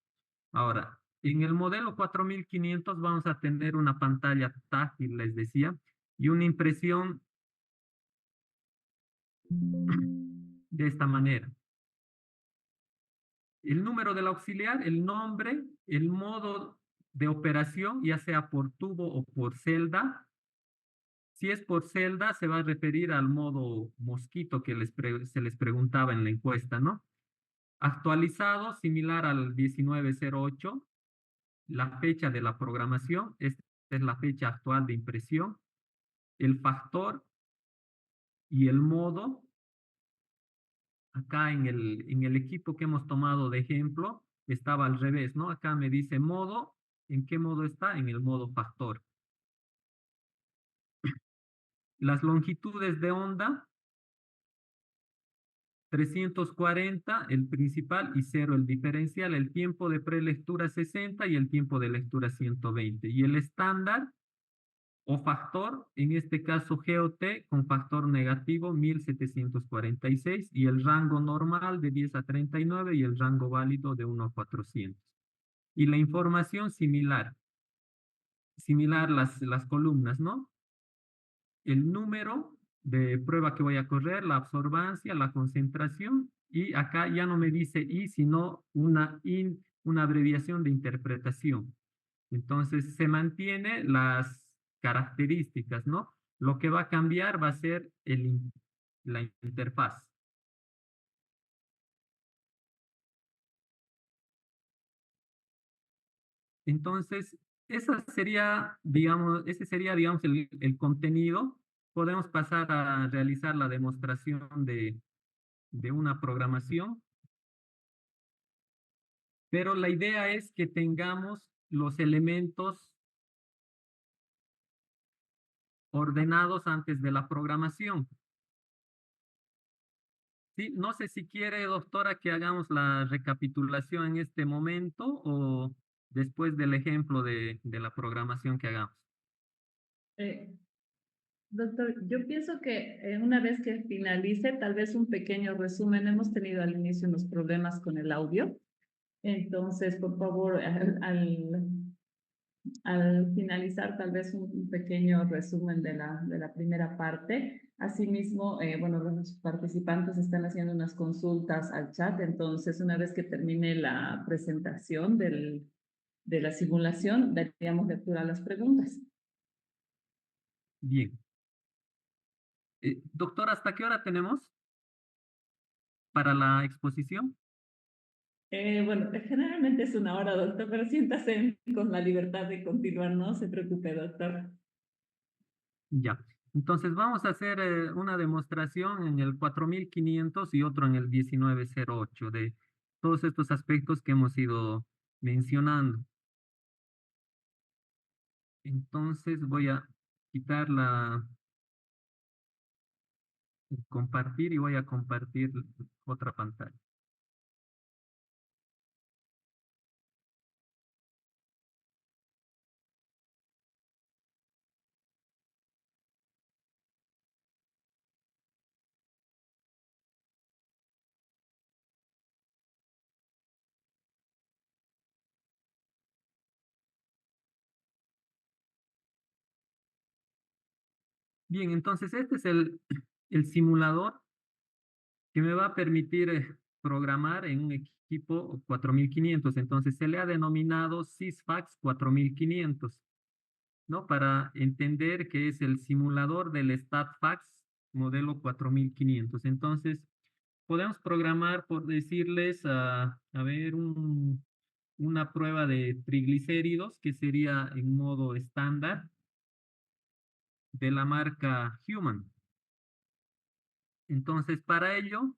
Ahora, en el modelo 4500 vamos a tener una pantalla táctil, les decía, y una impresión de esta manera. El número del auxiliar, el nombre, el modo de operación, ya sea por tubo o por celda. Si es por celda, se va a referir al modo mosquito que se les preguntaba en la encuesta, ¿no? Actualizado, similar al 1908, la fecha de la programación, esta es la fecha actual de impresión, el factor y el modo. Acá en el equipo que hemos tomado de ejemplo, estaba al revés, ¿no? Acá me dice modo, ¿en qué modo está? En el modo factor. Las longitudes de onda, 340 el principal y 0 el diferencial, el tiempo de prelectura 60 y el tiempo de lectura 120. Y el estándar o factor, en este caso GOT con factor negativo 1746 y el rango normal de 10 a 39 y el rango válido de 1 a 400. Y la información similar las columnas, ¿no? El número de prueba que voy a correr, la absorbancia, la concentración, y acá ya no me dice I, sino una abreviación de interpretación. Entonces se mantiene las características, ¿no? Lo que va a cambiar va a ser la interfaz. Entonces, ese sería, digamos, el contenido. Podemos pasar a realizar la demostración de una programación, pero la idea es que tengamos los elementos ordenados antes de la programación. Sí, no sé si quiere, doctora, que hagamos la recapitulación en este momento o después del ejemplo de la programación que hagamos. Eh, Doctor, yo pienso que una vez que finalice, tal vez un pequeño resumen. Hemos tenido al inicio unos problemas con el audio. Entonces, por favor, al finalizar, tal vez un pequeño resumen de la primera parte. Asimismo, bueno, los participantes están haciendo unas consultas al chat. Entonces, una vez que termine la presentación de la simulación, daríamos lectura a las preguntas. Bien. Doctora, ¿hasta qué hora tenemos para la exposición? Bueno, generalmente es una hora, doctor, pero siéntase con la libertad de continuar, no se preocupe, doctor. Ya. Entonces vamos a hacer una demostración en el 4500 y otro en el 1908 de todos estos aspectos que hemos ido mencionando. Entonces voy a quitar compartir y voy a compartir otra pantalla. Bien, entonces este es el simulador que me va a permitir programar en un equipo 4500. Entonces se le ha denominado SysFax 4500, ¿no? Para entender que es el simulador del StatFax modelo 4500. Entonces, podemos programar, por decirles, a ver, una prueba de triglicéridos que sería en modo estándar de la marca Human. Entonces, para ello,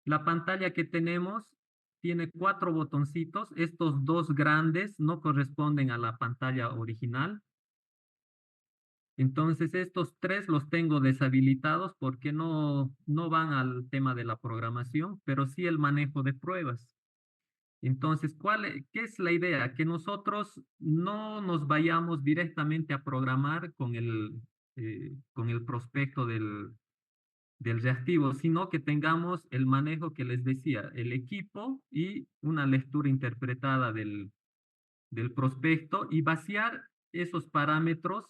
la pantalla que tenemos tiene 4 botoncitos. Estos 2 grandes no corresponden a la pantalla original. Entonces, estos 3 los tengo deshabilitados porque no van al tema de la programación, pero sí el manejo de pruebas. Entonces, ¿qué es la idea? Que nosotros no nos vayamos directamente a programar con el prospecto del reactivo, sino que tengamos el manejo que les decía, el equipo y una lectura interpretada del prospecto y vaciar esos parámetros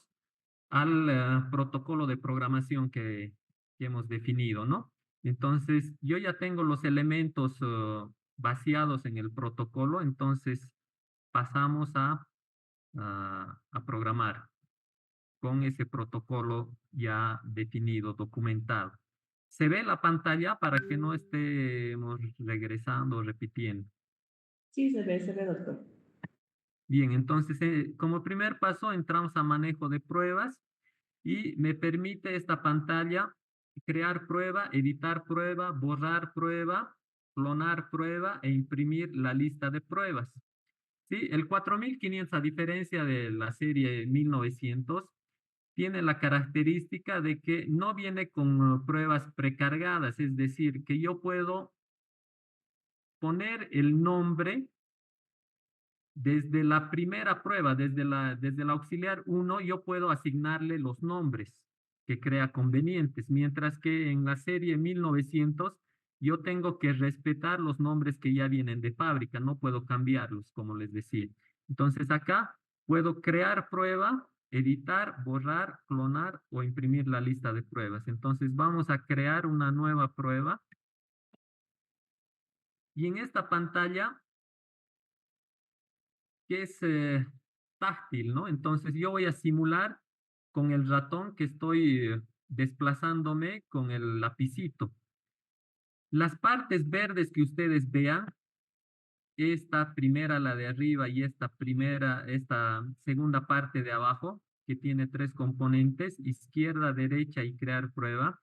al protocolo de programación que hemos definido, ¿no? Entonces, yo ya tengo los elementos vaciados en el protocolo, entonces pasamos a programar con ese protocolo ya definido, documentado. Se ve la pantalla para que no estemos regresando o repitiendo. Sí, se ve, doctor. Bien, entonces, como primer paso, entramos a manejo de pruebas y me permite esta pantalla crear prueba, editar prueba, borrar prueba, clonar prueba e imprimir la lista de pruebas. Sí, el 4500, a diferencia de la serie 1900, tiene la característica de que no viene con pruebas precargadas, es decir, que yo puedo poner el nombre desde la primera prueba, desde la auxiliar 1, yo puedo asignarle los nombres que crea convenientes, mientras que en la serie 1900 yo tengo que respetar los nombres que ya vienen de fábrica, no puedo cambiarlos, como les decía. Entonces acá puedo crear prueba, editar, borrar, clonar o imprimir la lista de pruebas. Entonces vamos a crear una nueva prueba y en esta pantalla que es táctil, ¿no? Entonces yo voy a simular con el ratón que estoy desplazándome con el lapicito. Las partes verdes que ustedes vean, esta primera, la de arriba, y esta segunda parte de abajo, que tiene 3 componentes, izquierda, derecha y crear prueba.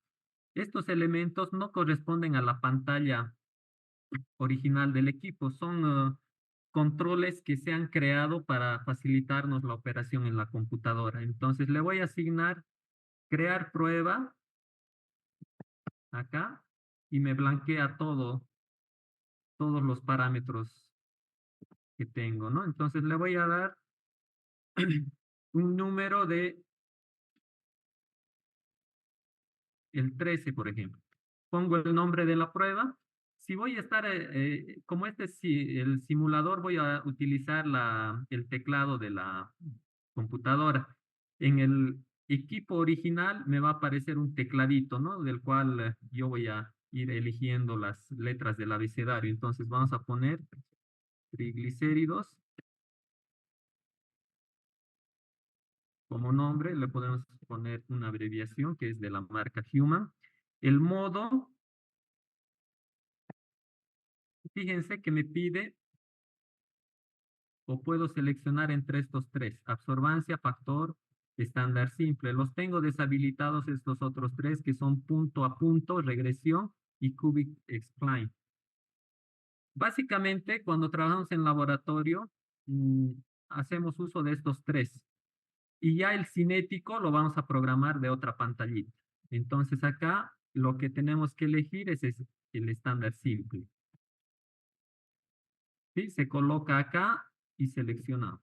Estos elementos no corresponden a la pantalla original del equipo, son controles que se han creado para facilitarnos la operación en la computadora. Entonces le voy a asignar crear prueba acá y me blanquea todos los parámetros que tengo, ¿no? Entonces le voy a dar un número de el 13, por ejemplo. Pongo el nombre de la prueba. Si voy a estar, como el simulador, voy a utilizar el teclado de la computadora. En el equipo original me va a aparecer un tecladito, ¿no? Del cual yo voy a ir eligiendo las letras del abecedario. Entonces vamos a poner triglicéridos como nombre. Le podemos poner una abreviación que es de la marca Human. El modo, fíjense que me pide o puedo seleccionar entre estos 3, absorbancia, factor, estándar simple. Los tengo deshabilitados estos otros 3 que son punto a punto, regresión y cubic spline. Básicamente, cuando trabajamos en laboratorio, hacemos uso de estos 3. Y ya el cinético lo vamos a programar de otra pantallita. Entonces acá lo que tenemos que elegir es el estándar simple. ¿Sí? Se coloca acá y seleccionamos.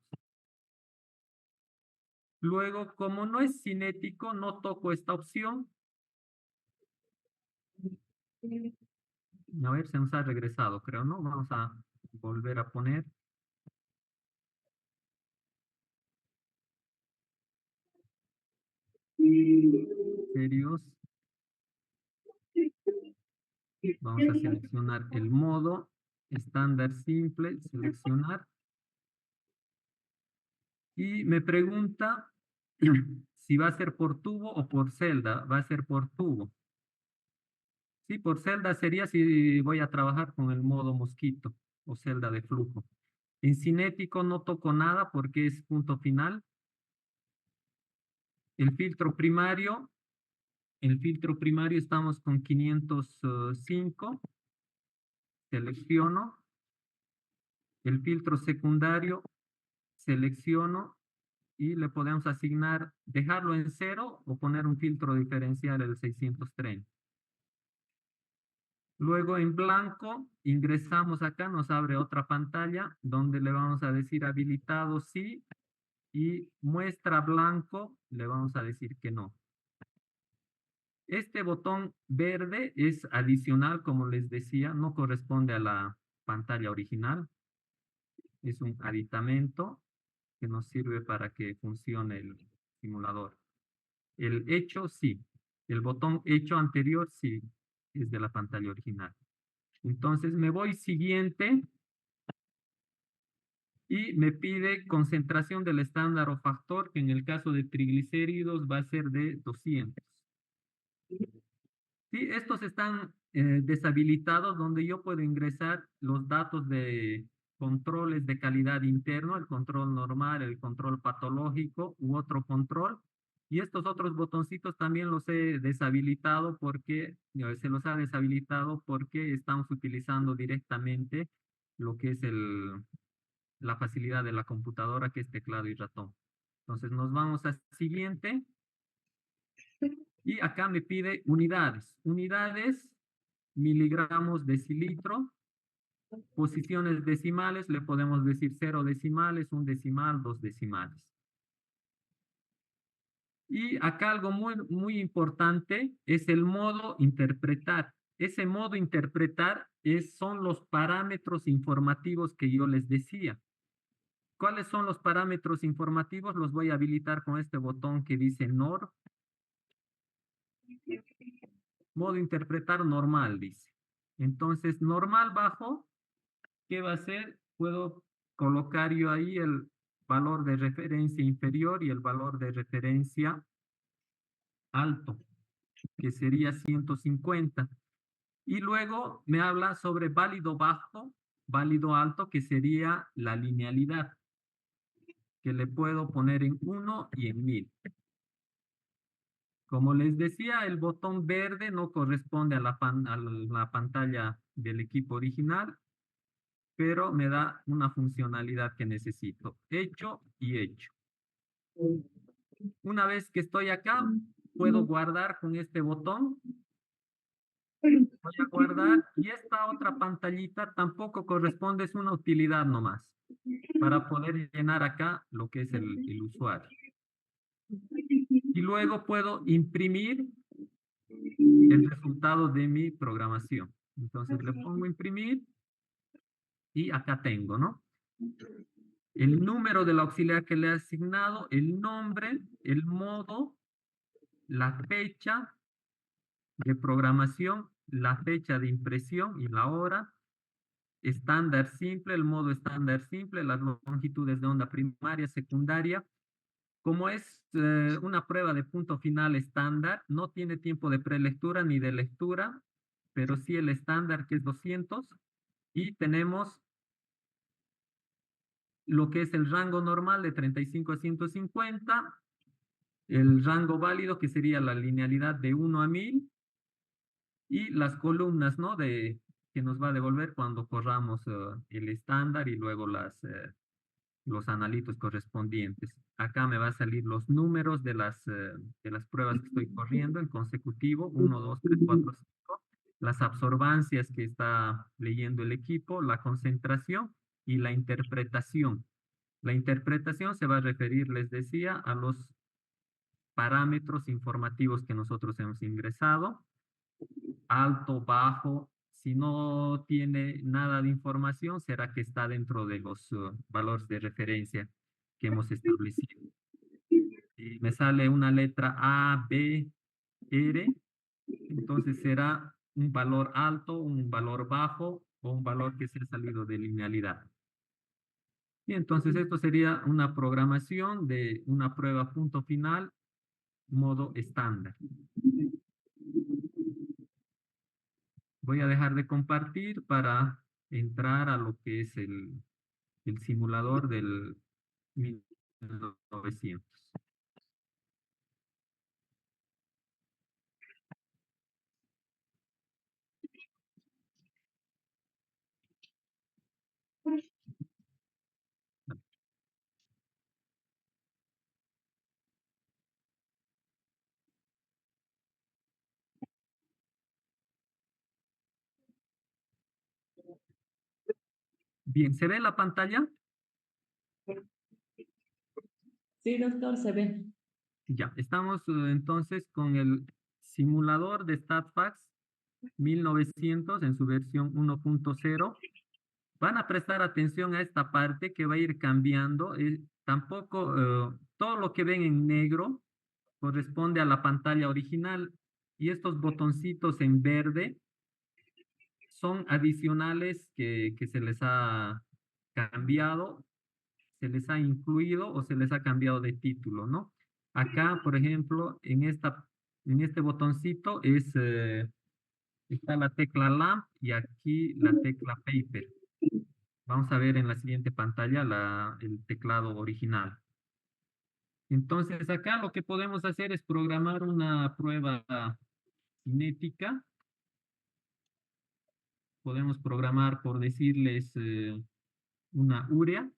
Luego, como no es cinético, no toco esta opción. A ver, se nos ha regresado, creo, ¿no? Vamos a volver a poner. Serios. Vamos a seleccionar el modo estándar simple, seleccionar. Y me pregunta si va a ser por tubo o por celda. Va a ser por tubo. Sí, por celda sería si voy a trabajar con el modo mosquito o celda de flujo. En cinético no toco nada porque es punto final. El filtro primario estamos con 505. Selecciono. El filtro secundario, selecciono y le podemos asignar, dejarlo en 0 o poner un filtro diferencial el 630. Luego en blanco ingresamos acá, nos abre otra pantalla donde le vamos a decir habilitado sí y muestra blanco le vamos a decir que no. Este botón verde es adicional, como les decía, no corresponde a la pantalla original. Es un aditamento que nos sirve para que funcione el simulador. El hecho sí. El botón hecho anterior sí es de la pantalla original. Entonces me voy siguiente y me pide concentración del estándar o factor, que en el caso de triglicéridos va a ser de 200. Sí, estos están deshabilitados donde yo puedo ingresar los datos de controles de calidad interno, el control normal, el control patológico u otro control. Y estos otros botoncitos también los he deshabilitado porque se los ha deshabilitado porque estamos utilizando directamente lo que es la facilidad de la computadora, que es teclado y ratón. Entonces nos vamos a siguiente. Y acá me pide unidades. Unidades, miligramos decilitro. Posiciones decimales, le podemos decir 0 decimales, 1 decimal, 2 decimales. Y acá algo muy importante es el modo interpretar. Ese modo interpretar son los parámetros informativos que yo les decía. ¿Cuáles son los parámetros informativos? Los voy a habilitar con este botón que dice NOR. Modo interpretar normal, dice. Entonces, normal bajo, ¿qué va a ser? Puedo colocar yo ahí el valor de referencia inferior y el valor de referencia alto, que sería 150. Y luego me habla sobre válido bajo, válido alto, que sería la linealidad, que le puedo poner en 1 y en 1000. Como les decía, el botón verde no corresponde a la pantalla del equipo original, pero me da una funcionalidad que necesito. Hecho y hecho. Una vez que estoy acá, puedo guardar con este botón. Voy a guardar y esta otra pantallita tampoco corresponde, es una utilidad nomás, para poder llenar acá lo que es el usuario. Y luego puedo imprimir el resultado de mi programación. Entonces le pongo imprimir y acá tengo, ¿no? El número del auxiliar que le he asignado, el nombre, el modo, la fecha de programación, la fecha de impresión y la hora, estándar simple, el modo estándar simple, las longitudes de onda primaria, secundaria. Como es una prueba de punto final estándar, no tiene tiempo de prelectura ni de lectura, pero sí el estándar, que es 200, y tenemos lo que es el rango normal de 35 a 150, el rango válido, que sería la linealidad de 1 a 1000, y las columnas, ¿no? Que nos va a devolver cuando corramos el estándar y luego los analitos correspondientes. Acá me va a salir los números de las pruebas que estoy corriendo en consecutivo, 1, 2, 3, 4, 5, las absorbancias que está leyendo el equipo, la concentración y la interpretación. La interpretación se va a referir, les decía, a los parámetros informativos que nosotros hemos ingresado, alto, bajo. Si no tiene nada de información, será que está dentro de los valores de referencia que hemos establecido. Y me sale una letra A, B, R, entonces será un valor alto, un valor bajo o un valor que se ha salido de linealidad. Y entonces esto sería una programación de una prueba punto final, modo estándar. Voy a dejar de compartir para entrar a lo que es el simulador del 1900. Bien, ¿se ve la pantalla? Sí, doctor, se ve. Ya, estamos entonces con el simulador de StatFax 1900 en su versión 1.0. Van a prestar atención a esta parte que va a ir cambiando. Tampoco todo lo que ven en negro corresponde a la pantalla original y estos botoncitos en verde son adicionales que se les ha cambiado, se les ha incluido o se les ha cambiado de título, ¿no? Acá, por ejemplo, en este botoncito está la tecla LAMP y aquí la tecla Paper. Vamos a ver en la siguiente pantalla el teclado original. Entonces, acá lo que podemos hacer es programar una prueba cinética. Podemos programar, por decirles, una urea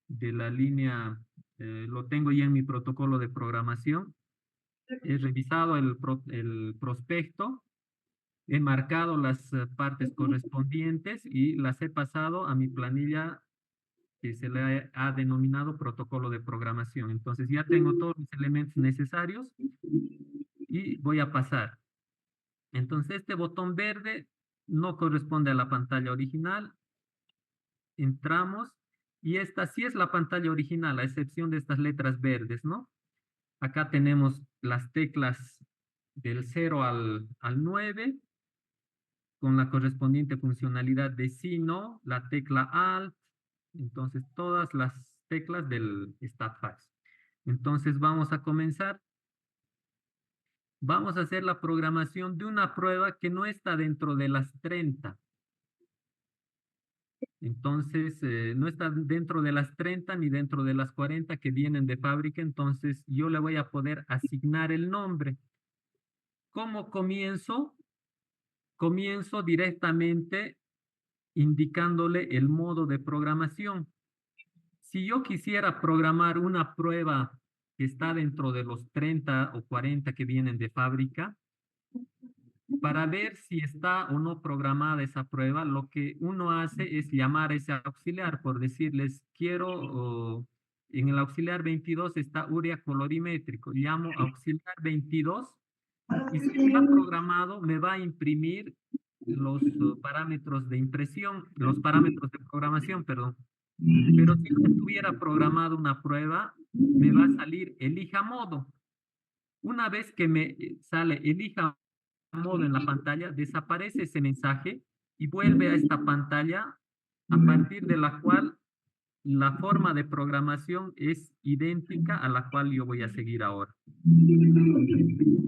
de la línea, lo tengo ya en mi protocolo de programación. He revisado el prospecto, he marcado las partes correspondientes y las he pasado a mi planilla que se le ha denominado protocolo de programación. Entonces ya tengo todos los elementos necesarios y voy a pasar. Entonces este botón verde no corresponde a la pantalla original. Entramos y esta sí es la pantalla original, a excepción de estas letras verdes, ¿no? Acá tenemos las teclas del 0 al 9 con la correspondiente funcionalidad de sí, no, la tecla Alt, entonces todas las teclas del StatFax. Entonces vamos a comenzar. Vamos a hacer la programación de una prueba que no está dentro de las 30. Entonces, no está dentro de las 30 ni dentro de las 40 que vienen de fábrica, entonces yo le voy a poder asignar el nombre. ¿Cómo comienzo? Comienzo directamente indicándole el modo de programación. Si yo quisiera programar una prueba que está dentro de los 30 o 40 que vienen de fábrica, para ver si está o no programada esa prueba, lo que uno hace es llamar a ese auxiliar, por decirles, en el auxiliar 22 está urea colorimétrico, llamo auxiliar 22 y si está programado me va a imprimir los parámetros de impresión, los parámetros de programación, perdón. Pero si no estuviera programado una prueba, me va a salir elija modo. Una vez que me sale elija modo en la pantalla, desaparece ese mensaje y vuelve a esta pantalla a partir de la cual la forma de programación es idéntica a la cual yo voy a seguir ahora.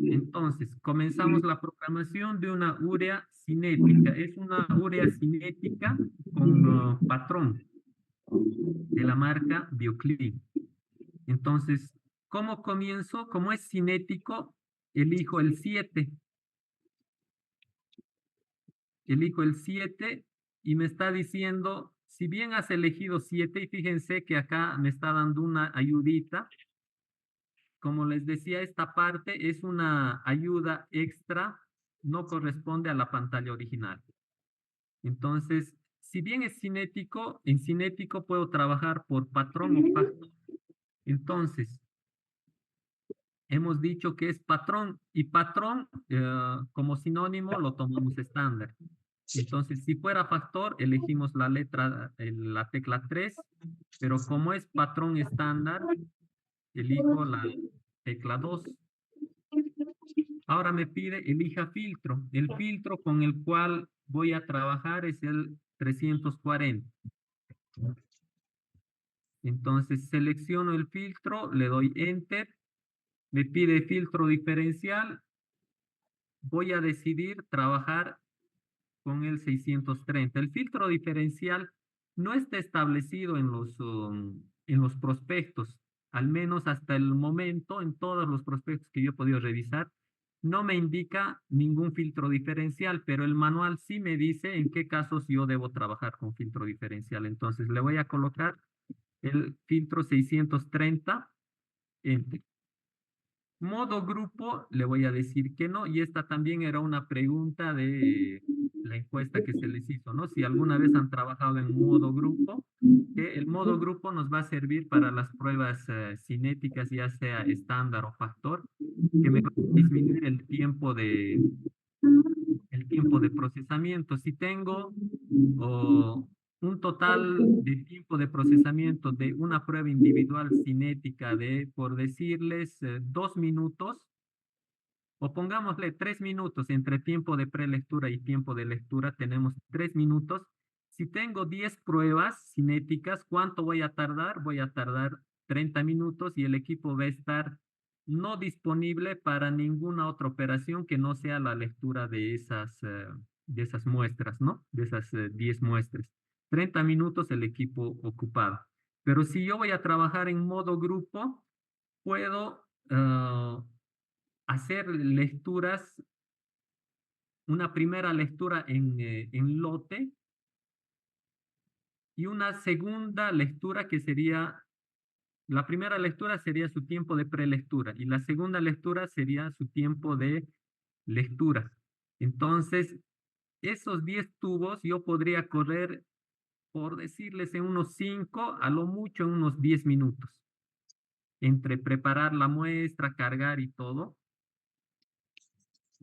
Entonces, comenzamos la programación de una urea cinética. Es una urea cinética con patrón de la marca Bioclin. Entonces, ¿cómo comienzo? Como es cinético, elijo el 7. Elijo el 7 y me está diciendo, si bien has elegido 7, y fíjense que acá me está dando una ayudita. Como les decía, esta parte es una ayuda extra, no corresponde a la pantalla original. Entonces, si bien es cinético, en cinético puedo trabajar por patrón o factor. Entonces, hemos dicho que es patrón y patrón como sinónimo lo tomamos estándar. Entonces, si fuera factor, elegimos la tecla 3, pero como es patrón estándar, elijo la tecla 2. Ahora me pide elija filtro. El filtro con el cual voy a trabajar es el 340. Entonces selecciono el filtro, le doy Enter, me pide filtro diferencial, voy a decidir trabajar con el 630. El filtro diferencial no está establecido en los prospectos, al menos hasta el momento, en todos los prospectos que yo he podido revisar, no me indica ningún filtro diferencial, pero el manual sí me dice en qué casos yo debo trabajar con filtro diferencial. Entonces le voy a colocar el filtro 630, Enter. Modo grupo, le voy a decir que no, y esta también era una pregunta de la encuesta que se les hizo, ¿no? Si alguna vez han trabajado en modo grupo, que el modo grupo nos va a servir para las pruebas cinéticas, ya sea estándar o factor, que me va a disminuir el tiempo de procesamiento. Si tengo o un total de tiempo de procesamiento de una prueba individual cinética de, por decirles, 2 minutos, o pongámosle 3 minutos entre tiempo de prelectura y tiempo de lectura, tenemos 3 minutos. Si tengo 10 pruebas cinéticas, ¿cuánto voy a tardar? Voy a tardar 30 minutos y el equipo va a estar no disponible para ninguna otra operación que no sea la lectura de esas muestras, ¿no? De esas 10 muestras. 30 minutos el equipo ocupado. Pero si yo voy a trabajar en modo grupo, puedo hacer lecturas, una primera lectura en lote y una segunda lectura que sería, la primera lectura sería su tiempo de prelectura y la segunda lectura sería su tiempo de lectura. Entonces, esos 10 tubos yo podría correr, por decirles, en unos 5, a lo mucho en unos 10 minutos, entre preparar la muestra, cargar y todo.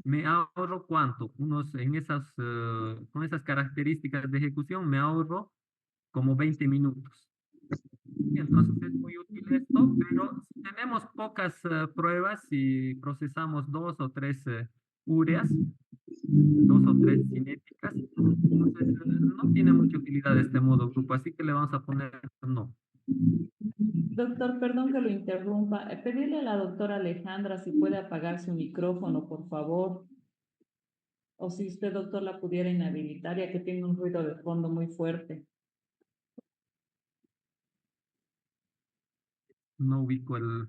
Me ahorro cuánto, con esas características de ejecución, me ahorro como 20 minutos. Y entonces es muy útil esto, pero si tenemos pocas pruebas y procesamos 2 o 3 ureas, 2 o 3 cinéticas, entonces no tiene mucha utilidad este modo grupo, así que le vamos a poner no. Doctor, perdón que lo interrumpa. Pedirle a la doctora Alejandra si puede apagar su micrófono, por favor. O si usted, doctor, la pudiera inhabilitar, ya que tiene un ruido de fondo muy fuerte. No ubico el...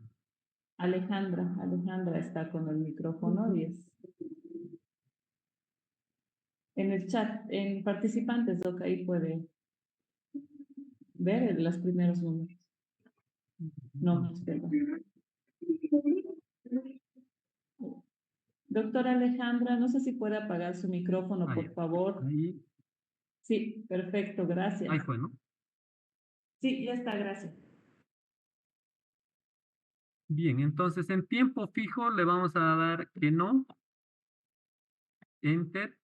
Alejandra está con el micrófono y es en el chat, en participantes, doc, ahí puede ver los primeros números. No, espera. Doctora Alejandra, no sé si puede apagar su micrófono, Ya. por favor. Sí, perfecto, Ahí gracias. fue, ¿no? Sí, ya está, gracias. Bien, entonces en tiempo fijo le vamos a dar que no, Enter.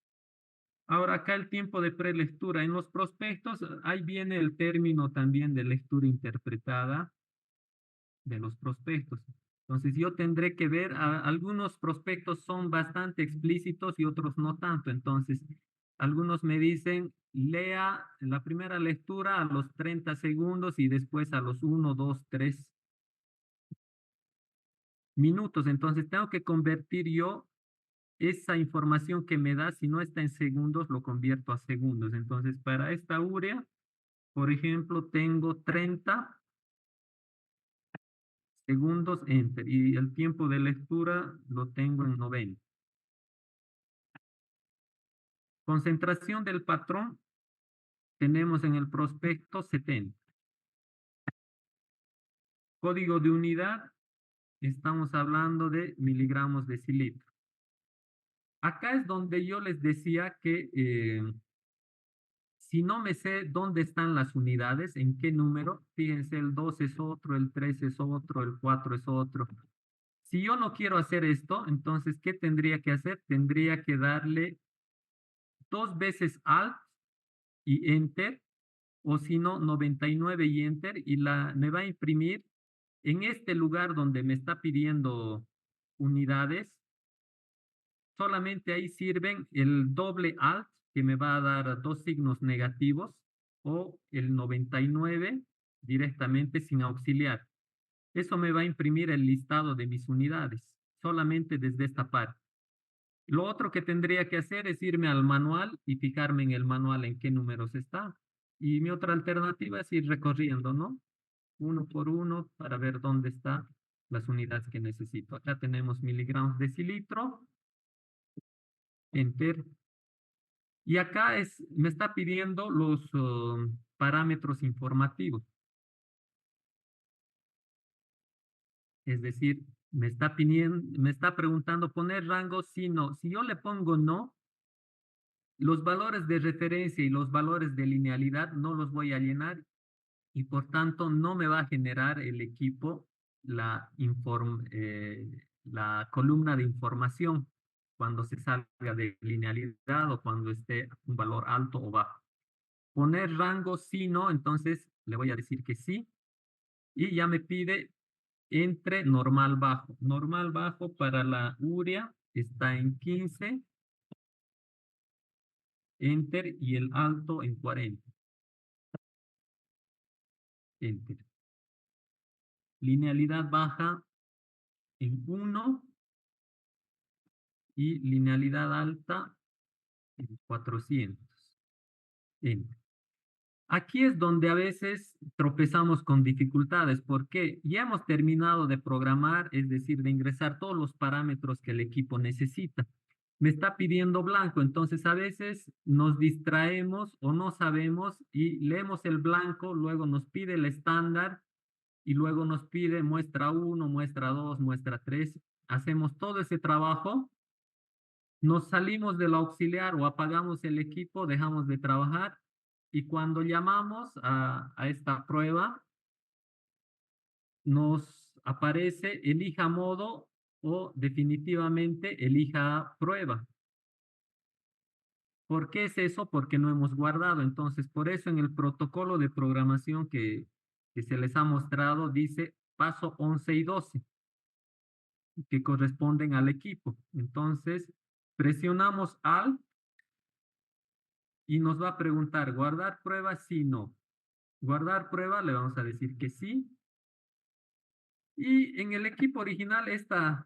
Ahora acá el tiempo de prelectura. En los prospectos, ahí viene el término también de lectura interpretada de los prospectos. Entonces yo tendré que ver, algunos prospectos son bastante explícitos y otros no tanto. Entonces, algunos me dicen, lea la primera lectura a los 30 segundos y después a los 1, 2, 3 minutos. Entonces tengo que convertir yo esa información que me da, si no está en segundos, lo convierto a segundos. Entonces, para esta urea, por ejemplo, tengo 30 segundos, enter, y el tiempo de lectura lo tengo en 90. Concentración del patrón, tenemos en el prospecto 70. Código de unidad, estamos hablando de miligramos decilitro. Acá es donde yo les decía que si no me sé dónde están las unidades, en qué número, fíjense, el 2 es otro, el 3 es otro, el 4 es otro. Si yo no quiero hacer esto, entonces, ¿qué tendría que hacer? Tendría que darle 2 veces Alt y Enter, o si no, 99 y Enter, y me va a imprimir en este lugar donde me está pidiendo unidades, solamente ahí sirven el doble alt, que me va a dar 2 signos negativos, o el 99 directamente sin auxiliar. Eso me va a imprimir el listado de mis unidades, solamente desde esta parte. Lo otro que tendría que hacer es irme al manual y fijarme en el manual en qué números está. Y mi otra alternativa es ir recorriendo, ¿no? Uno por uno para ver dónde están las unidades que necesito. Acá tenemos miligramos decilitro, enter. Y acá me está pidiendo los parámetros informativos. Es decir, me está preguntando poner rango sí, no. Si yo le pongo no, los valores de referencia y los valores de linealidad no los voy a llenar y por tanto no me va a generar el equipo la columna de información cuando se salga de linealidad o cuando esté un valor alto o bajo. Poner rango sí, no, entonces le voy a decir que sí y ya me pide entre normal bajo. Normal bajo para la urea está en 15, enter, y el alto en 40, enter. Linealidad baja en 1 y linealidad alta en 400. Enter. Aquí es donde a veces tropezamos con dificultades, porque ya hemos terminado de programar, es decir, de ingresar todos los parámetros que el equipo necesita. Me está pidiendo blanco, entonces a veces nos distraemos o no sabemos y leemos el blanco, luego nos pide el estándar y luego nos pide muestra 1, muestra 2, muestra 3. Hacemos todo ese trabajo, nos salimos del auxiliar o apagamos el equipo, dejamos de trabajar y cuando llamamos a esta prueba, nos aparece elija modo o definitivamente elija prueba. ¿Por qué es eso? Porque no hemos guardado. Entonces, por eso en el protocolo de programación que se les ha mostrado dice paso 11 y 12, que corresponden al equipo. Entonces, presionamos Alt y nos va a preguntar, ¿guardar prueba? Sí, no. Guardar prueba, le vamos a decir que sí. Y en el equipo original, esta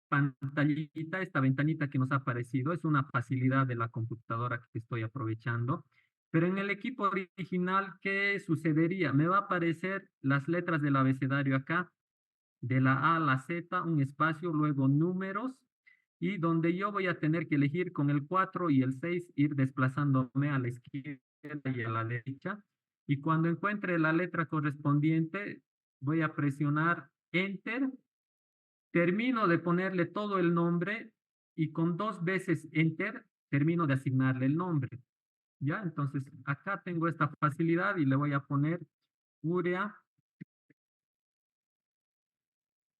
pantallita, esta ventanita que nos ha aparecido, es una facilidad de la computadora que estoy aprovechando. Pero en el equipo original, ¿qué sucedería? Me va a aparecer las letras del abecedario acá, de la A a la Z, un espacio, luego números, y donde yo voy a tener que elegir con el 4 y el 6, ir desplazándome a la izquierda y a la derecha. Y cuando encuentre la letra correspondiente, voy a presionar Enter, termino de ponerle todo el nombre y con 2 veces Enter termino de asignarle el nombre. ¿Ya? Entonces, acá tengo esta facilidad y le voy a poner urea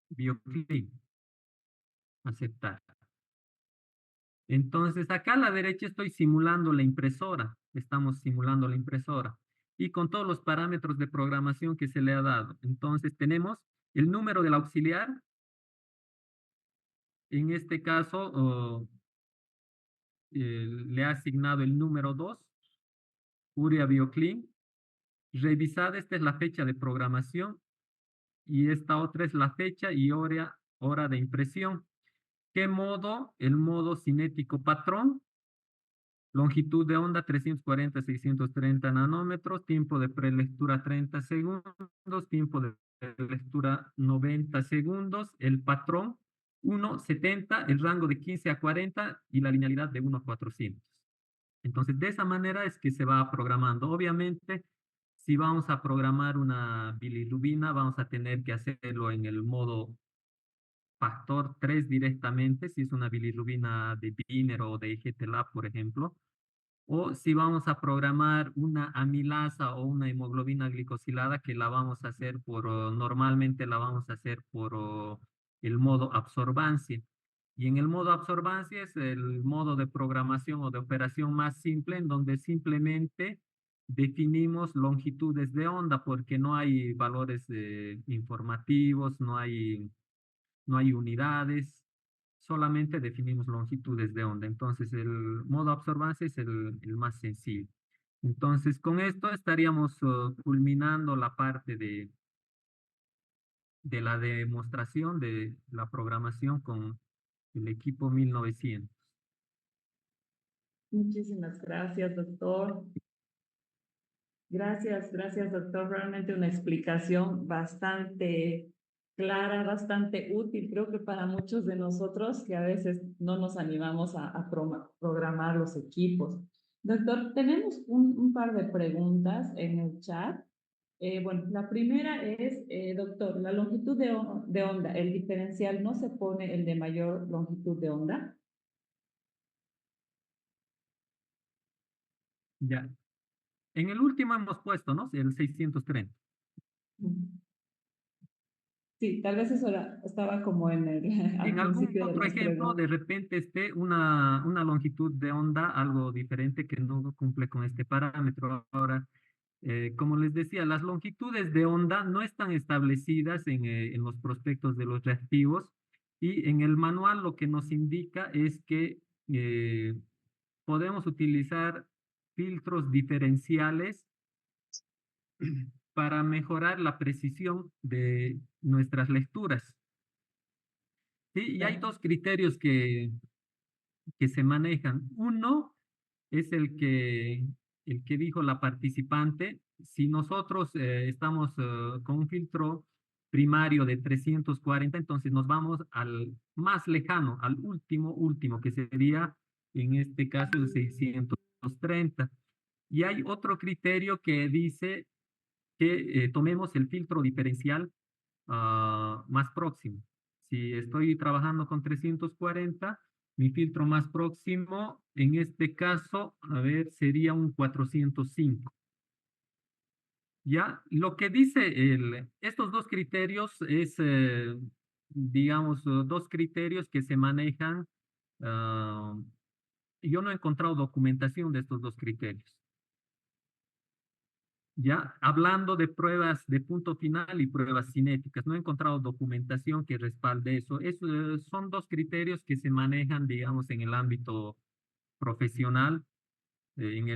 bioclin. Aceptar. Entonces, acá a la derecha estoy simulando la impresora. Estamos simulando la impresora. Y con todos los parámetros de programación que se le ha dado. Entonces, tenemos el número del auxiliar. En este caso, le ha asignado el número 2, urea bioclin. Revisada, esta es la fecha de programación. Y esta otra es la fecha y hora de impresión. ¿Qué modo? El modo cinético patrón. Longitud de onda 340-630 nanómetros, tiempo de prelectura 30 segundos, tiempo de lectura 90 segundos, el patrón 1,70, el rango de 15 a 40 y la linealidad de 1 a 400. Entonces, de esa manera es que se va programando. Obviamente, si vamos a programar una bilirrubina, vamos a tener que hacerlo en el modo factor 3 directamente, si es una bilirrubina de Wiener o de IGTLab, por ejemplo. O si vamos a programar una amilasa o una hemoglobina glicosilada, que la vamos a hacer normalmente la vamos a hacer por el modo absorbancia. Y en el modo absorbancia es el modo de programación o de operación más simple, en donde simplemente definimos longitudes de onda, porque no hay valores informativos, no hay unidades, solamente definimos longitudes de onda. Entonces, el modo absorbancia es el más sencillo. Entonces, con esto estaríamos culminando la parte de la demostración de la programación con el equipo 1900. Muchísimas gracias, doctor. Gracias, doctor. Realmente una explicación bastante clara, bastante útil, creo que para muchos de nosotros que a veces no nos animamos a programar los equipos. Doctor, tenemos un par de preguntas en el chat. Bueno, la primera es, doctor, la longitud de onda, el diferencial, ¿no se pone el de mayor longitud de onda? Ya. En el último hemos puesto, ¿no? El 630. Sí, tal vez eso estaba como en el, al En algún principio de otro las ejemplo, de preguntas. repente esté una longitud de onda algo diferente que no cumple con este parámetro. Ahora, como les decía, las longitudes de onda no están establecidas en los prospectos de los reactivos y en el manual lo que nos indica es que eh, podemos utilizar filtros diferenciales para mejorar la precisión de nuestras lecturas. Sí, y hay dos criterios que se manejan. Uno es el que dijo la participante. Si nosotros estamos con un filtro primario de 340, entonces nos vamos al más lejano, al último, que sería en este caso el 630. Y hay otro criterio que dice que tomemos el filtro diferencial más próximo. Si estoy trabajando con 340, mi filtro más próximo, en este caso, a ver, sería un 405. Ya, lo que dice estos dos criterios es, digamos, dos criterios que se manejan. ah, yo no he encontrado documentación de estos dos criterios. Ya, hablando de pruebas de punto final y pruebas cinéticas, no he encontrado documentación que respalde eso. Son dos criterios que se manejan, digamos, en el ámbito profesional, en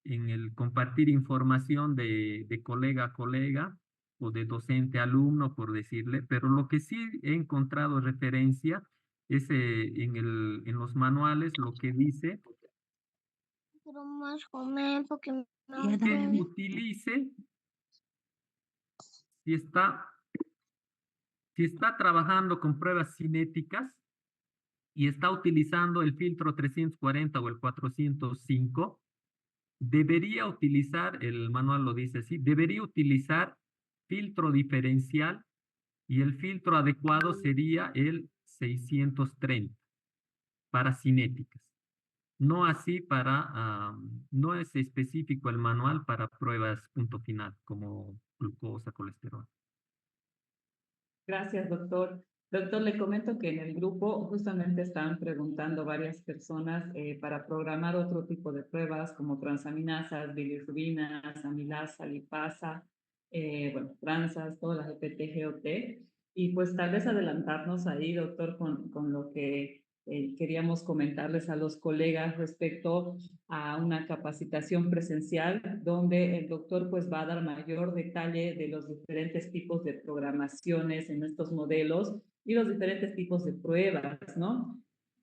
el compartir información de colega a colega o de docente a alumno, por decirle, pero lo que sí he encontrado referencia es en los manuales lo que dice que utilice, si está si está trabajando con pruebas cinéticas y está utilizando el filtro 340 o el 405, debería utilizar, el manual lo dice así, debería utilizar filtro diferencial y el filtro adecuado sería el 630 para cinéticas. No así no es específico el manual para pruebas punto final, como glucosa, colesterol. Gracias, doctor. Doctor, le comento que en el grupo justamente estaban preguntando varias personas para programar otro tipo de pruebas como transaminasas, bilirrubinas, amilasa, lipasa, bueno, transas, todas las EPT, GOT. Y pues tal vez adelantarnos ahí, doctor, con lo que queríamos comentarles a los colegas respecto a una capacitación presencial donde el doctor pues va a dar mayor detalle de los diferentes tipos de programaciones en estos modelos y los diferentes tipos de pruebas, ¿no?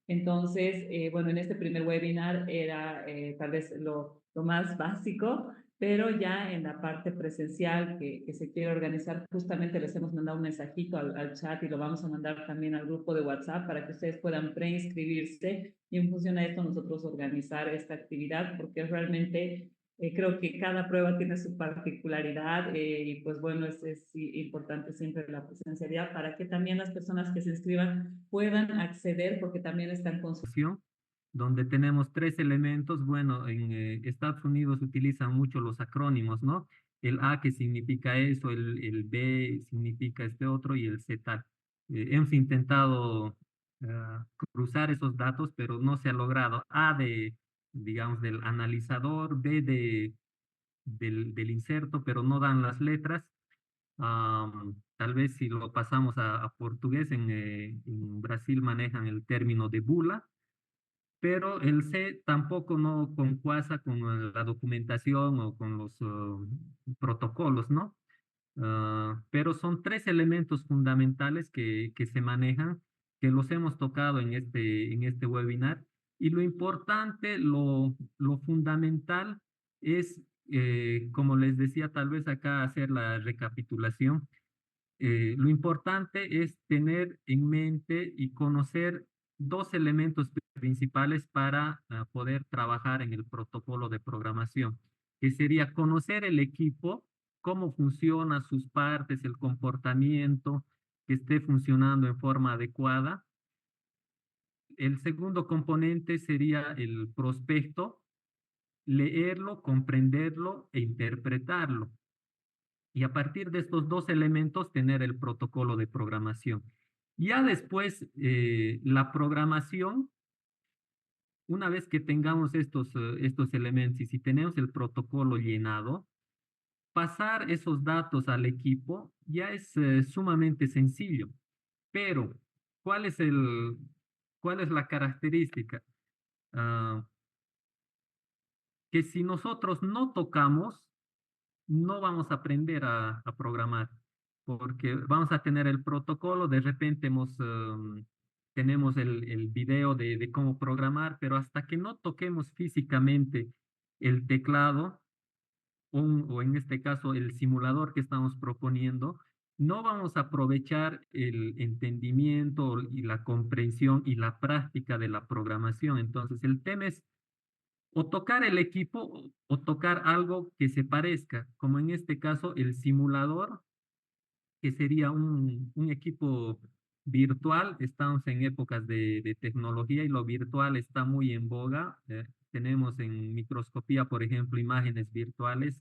Entonces, bueno, en este primer webinar era tal vez lo más básico, pero ya en la parte presencial que se quiere organizar, justamente les hemos mandado un mensajito al chat y lo vamos a mandar también al grupo de WhatsApp para que ustedes puedan preinscribirse y en función a esto nosotros organizar esta actividad, porque realmente creo que cada prueba tiene su particularidad y pues bueno, es importante siempre la presencialidad para que también las personas que se inscriban puedan acceder porque también están con su donde tenemos tres elementos. Bueno, en Estados Unidos utilizan mucho los acrónimos, ¿no? El A que significa eso, el B significa este otro y el Z. Hemos intentado cruzar esos datos, pero no se ha logrado. A digamos, del analizador, B del inserto, pero no dan las letras. tal vez si lo pasamos a portugués, en Brasil manejan el término de bula, pero el C tampoco no concuasa con la documentación o con los protocolos, ¿no? Pero son tres elementos fundamentales que se manejan, que los hemos tocado en este webinar. Y lo importante, lo fundamental es, como les decía, tal vez acá hacer la recapitulación. Lo importante es tener en mente y conocer dos elementos principales para poder trabajar en el protocolo de programación, que sería conocer el equipo, cómo funciona sus partes, el comportamiento, que esté funcionando en forma adecuada. El segundo componente sería el prospecto, leerlo, comprenderlo e interpretarlo. Y a partir de estos dos elementos, tener el protocolo de programación. Ya después, la programación, una vez que tengamos estos elementos y si tenemos el protocolo llenado, pasar esos datos al equipo ya es sumamente sencillo. Pero, ¿cuál es cuál es la característica? Ah, que si nosotros no tocamos, no vamos a aprender a programar, porque vamos a tener el protocolo, de repente tenemos el video de cómo programar, pero hasta que no toquemos físicamente el teclado, o en este caso el simulador que estamos proponiendo, no vamos a aprovechar el entendimiento y la comprensión y la práctica de la programación. Entonces, el tema es o tocar el equipo o tocar algo que se parezca, como en este caso el simulador, que sería un equipo virtual. Estamos en épocas de tecnología y lo virtual está muy en boga. Tenemos en microscopía, por ejemplo, imágenes virtuales,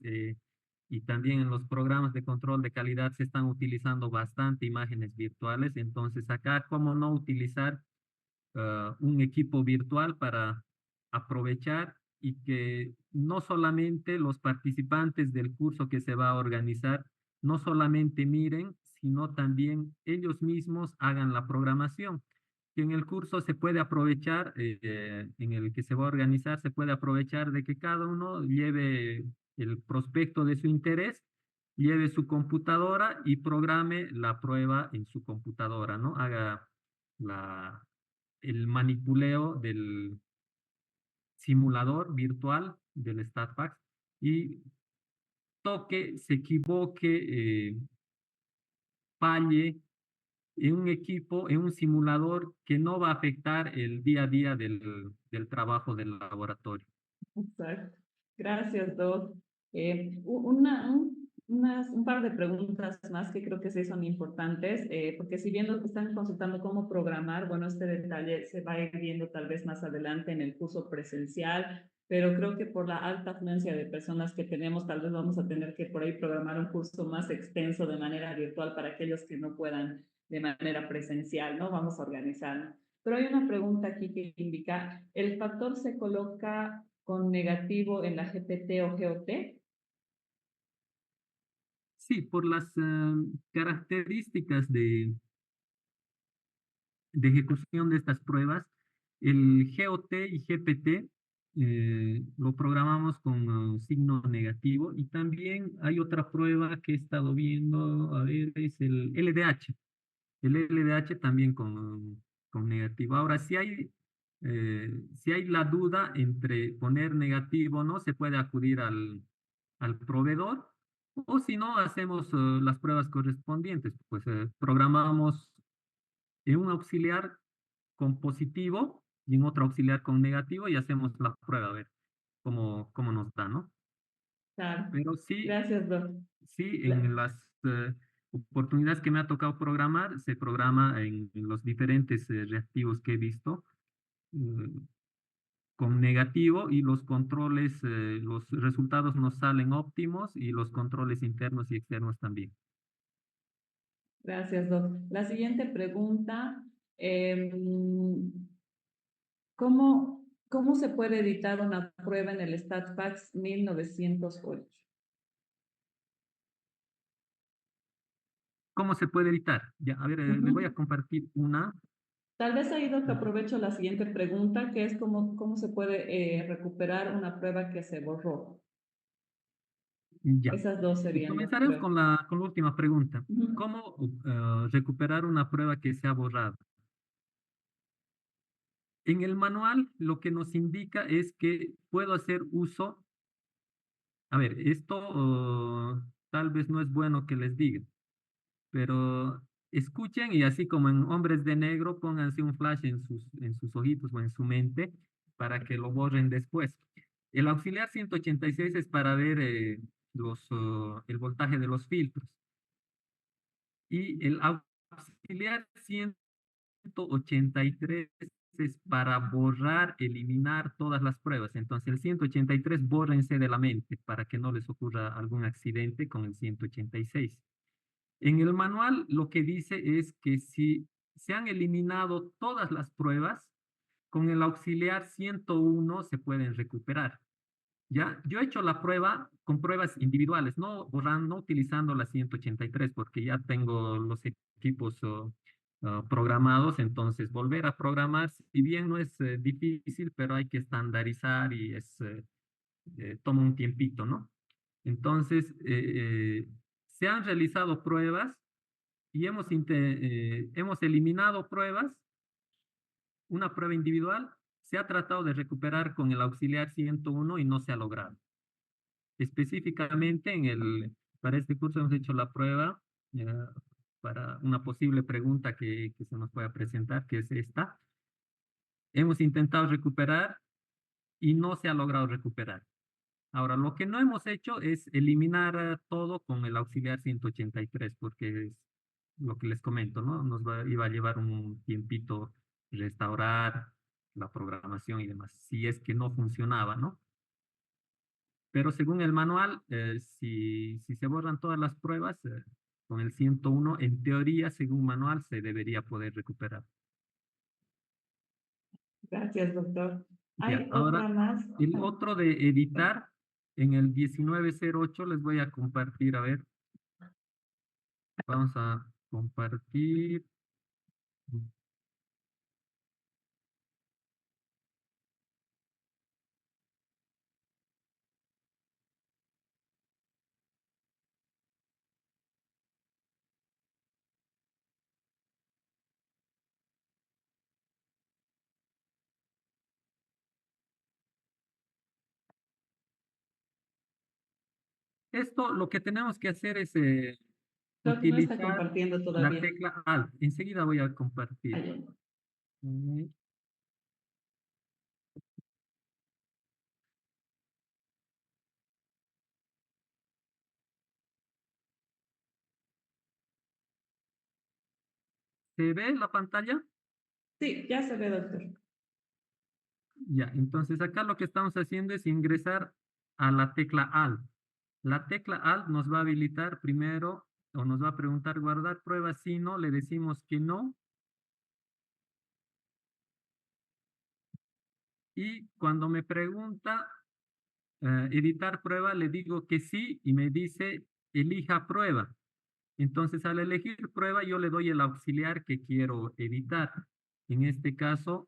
y también en los programas de control de calidad se están utilizando bastante imágenes virtuales. Entonces, acá, ¿cómo no utilizar un equipo virtual para aprovechar y que no solamente los participantes del curso que se va a organizar, no solamente miren, sino también ellos mismos hagan la programación? Que en el curso se puede aprovechar, en el que se va a organizar, se puede aprovechar de que cada uno lleve el prospecto de su interés, lleve su computadora y programe la prueba en su computadora, ¿no? Haga la, el manipuleo del simulador virtual del StatPack y toque, se equivoque, falle en un equipo, en un simulador que no va a afectar el día a día del trabajo del laboratorio. Exacto. Gracias, Doc. Un par de preguntas más que creo que sí son importantes, porque si bien nos están consultando cómo programar, bueno, este detalle se va a ir viendo tal vez más adelante en el curso presencial, pero creo que por la alta afluencia de personas que tenemos, tal vez vamos a tener que por ahí programar un curso más extenso de manera virtual para aquellos que no puedan de manera presencial, ¿no? Vamos a organizarnos. Pero hay una pregunta aquí que indica, ¿el factor se coloca con negativo en la GPT o GOT? Sí, por las características de ejecución de estas pruebas, el GOT y GPT lo programamos con signo negativo, y también hay otra prueba que he estado viendo, a ver, es el LDH. El LDH también con negativo. Ahora, si hay la duda entre poner negativo o no, se puede acudir al proveedor, o si no, hacemos las pruebas correspondientes. Pues programamos en un auxiliar con positivo y en otro auxiliar con negativo y hacemos la prueba a ver cómo nos da, ¿no? Claro. Pero sí, Gracias, Doc. sí, en las oportunidades que me ha tocado programar, se programa en los diferentes reactivos que he visto, eh, con negativo, y los controles, los resultados nos salen óptimos y los controles internos y externos también. Gracias, Doc. La siguiente pregunta, ¿cómo se puede editar una prueba en el StatFax 1908? ¿Cómo se puede editar? Ya, a ver, le voy a Ujú. compartir una. Tal vez ahí, Doc, aprovecho la siguiente pregunta, que es cómo se puede recuperar una prueba que se borró. Ya. Esas dos Y serían las comenzaremos pruebas. con la última pregunta. Ujú. ¿Cómo recuperar una prueba que se ha borrado? En el manual lo que nos indica es que puedo hacer uso, a ver, esto tal vez no es bueno que les diga, pero escuchen y así como en Hombres de Negro, pónganse un flash en sus ojitos o en su mente para que lo borren después. El auxiliar 186 es para ver el voltaje de los filtros y el auxiliar 183 es para borrar, eliminar todas las pruebas. Entonces el 183 bórrense de la mente para que no les ocurra algún accidente con el 186. En el manual lo que dice es que si se han eliminado todas las pruebas, con el auxiliar 101 se pueden recuperar. ¿Ya? Yo he hecho la prueba con pruebas individuales, no borrando, no utilizando la 183 porque ya tengo los equipos programados, entonces volver a programar, si bien no es difícil, pero hay que estandarizar y toma un tiempito, ¿no? Entonces, se han realizado pruebas y hemos eliminado pruebas, una prueba individual, se ha tratado de recuperar con el auxiliar 101 y no se ha logrado. Específicamente para este curso hemos hecho la prueba eh, para una posible pregunta que se nos pueda presentar, que es esta. Hemos intentado recuperar y no se ha logrado recuperar. Ahora, lo que no hemos hecho es eliminar todo con el auxiliar 183, porque es lo que les comento, ¿no? Iba a llevar un tiempito restaurar la programación y demás, si es que no funcionaba, ¿no? Pero según el manual, si se borran todas las pruebas, con el 101, en teoría, según manual, se debería poder recuperar. Gracias, doctor. Ya, Hay otra ahora, más. el otro de editar, en el 1908 les voy a compartir, a ver, vamos a compartir. Esto lo que tenemos que hacer es Doc, no está utilizar compartiendo la todavía. tecla Alt. Enseguida voy a compartir. Ay, Mm, ¿Se ve la pantalla? sí, ya se ve, doctor. Ya, entonces acá lo que estamos haciendo es ingresar a la tecla Alt. La tecla Alt nos va a habilitar primero o nos va a preguntar guardar pruebas. Si no, le decimos que no. Y cuando me pregunta editar prueba, le digo que sí y me dice elija prueba. Entonces al elegir prueba yo le doy el auxiliar que quiero editar. En este caso,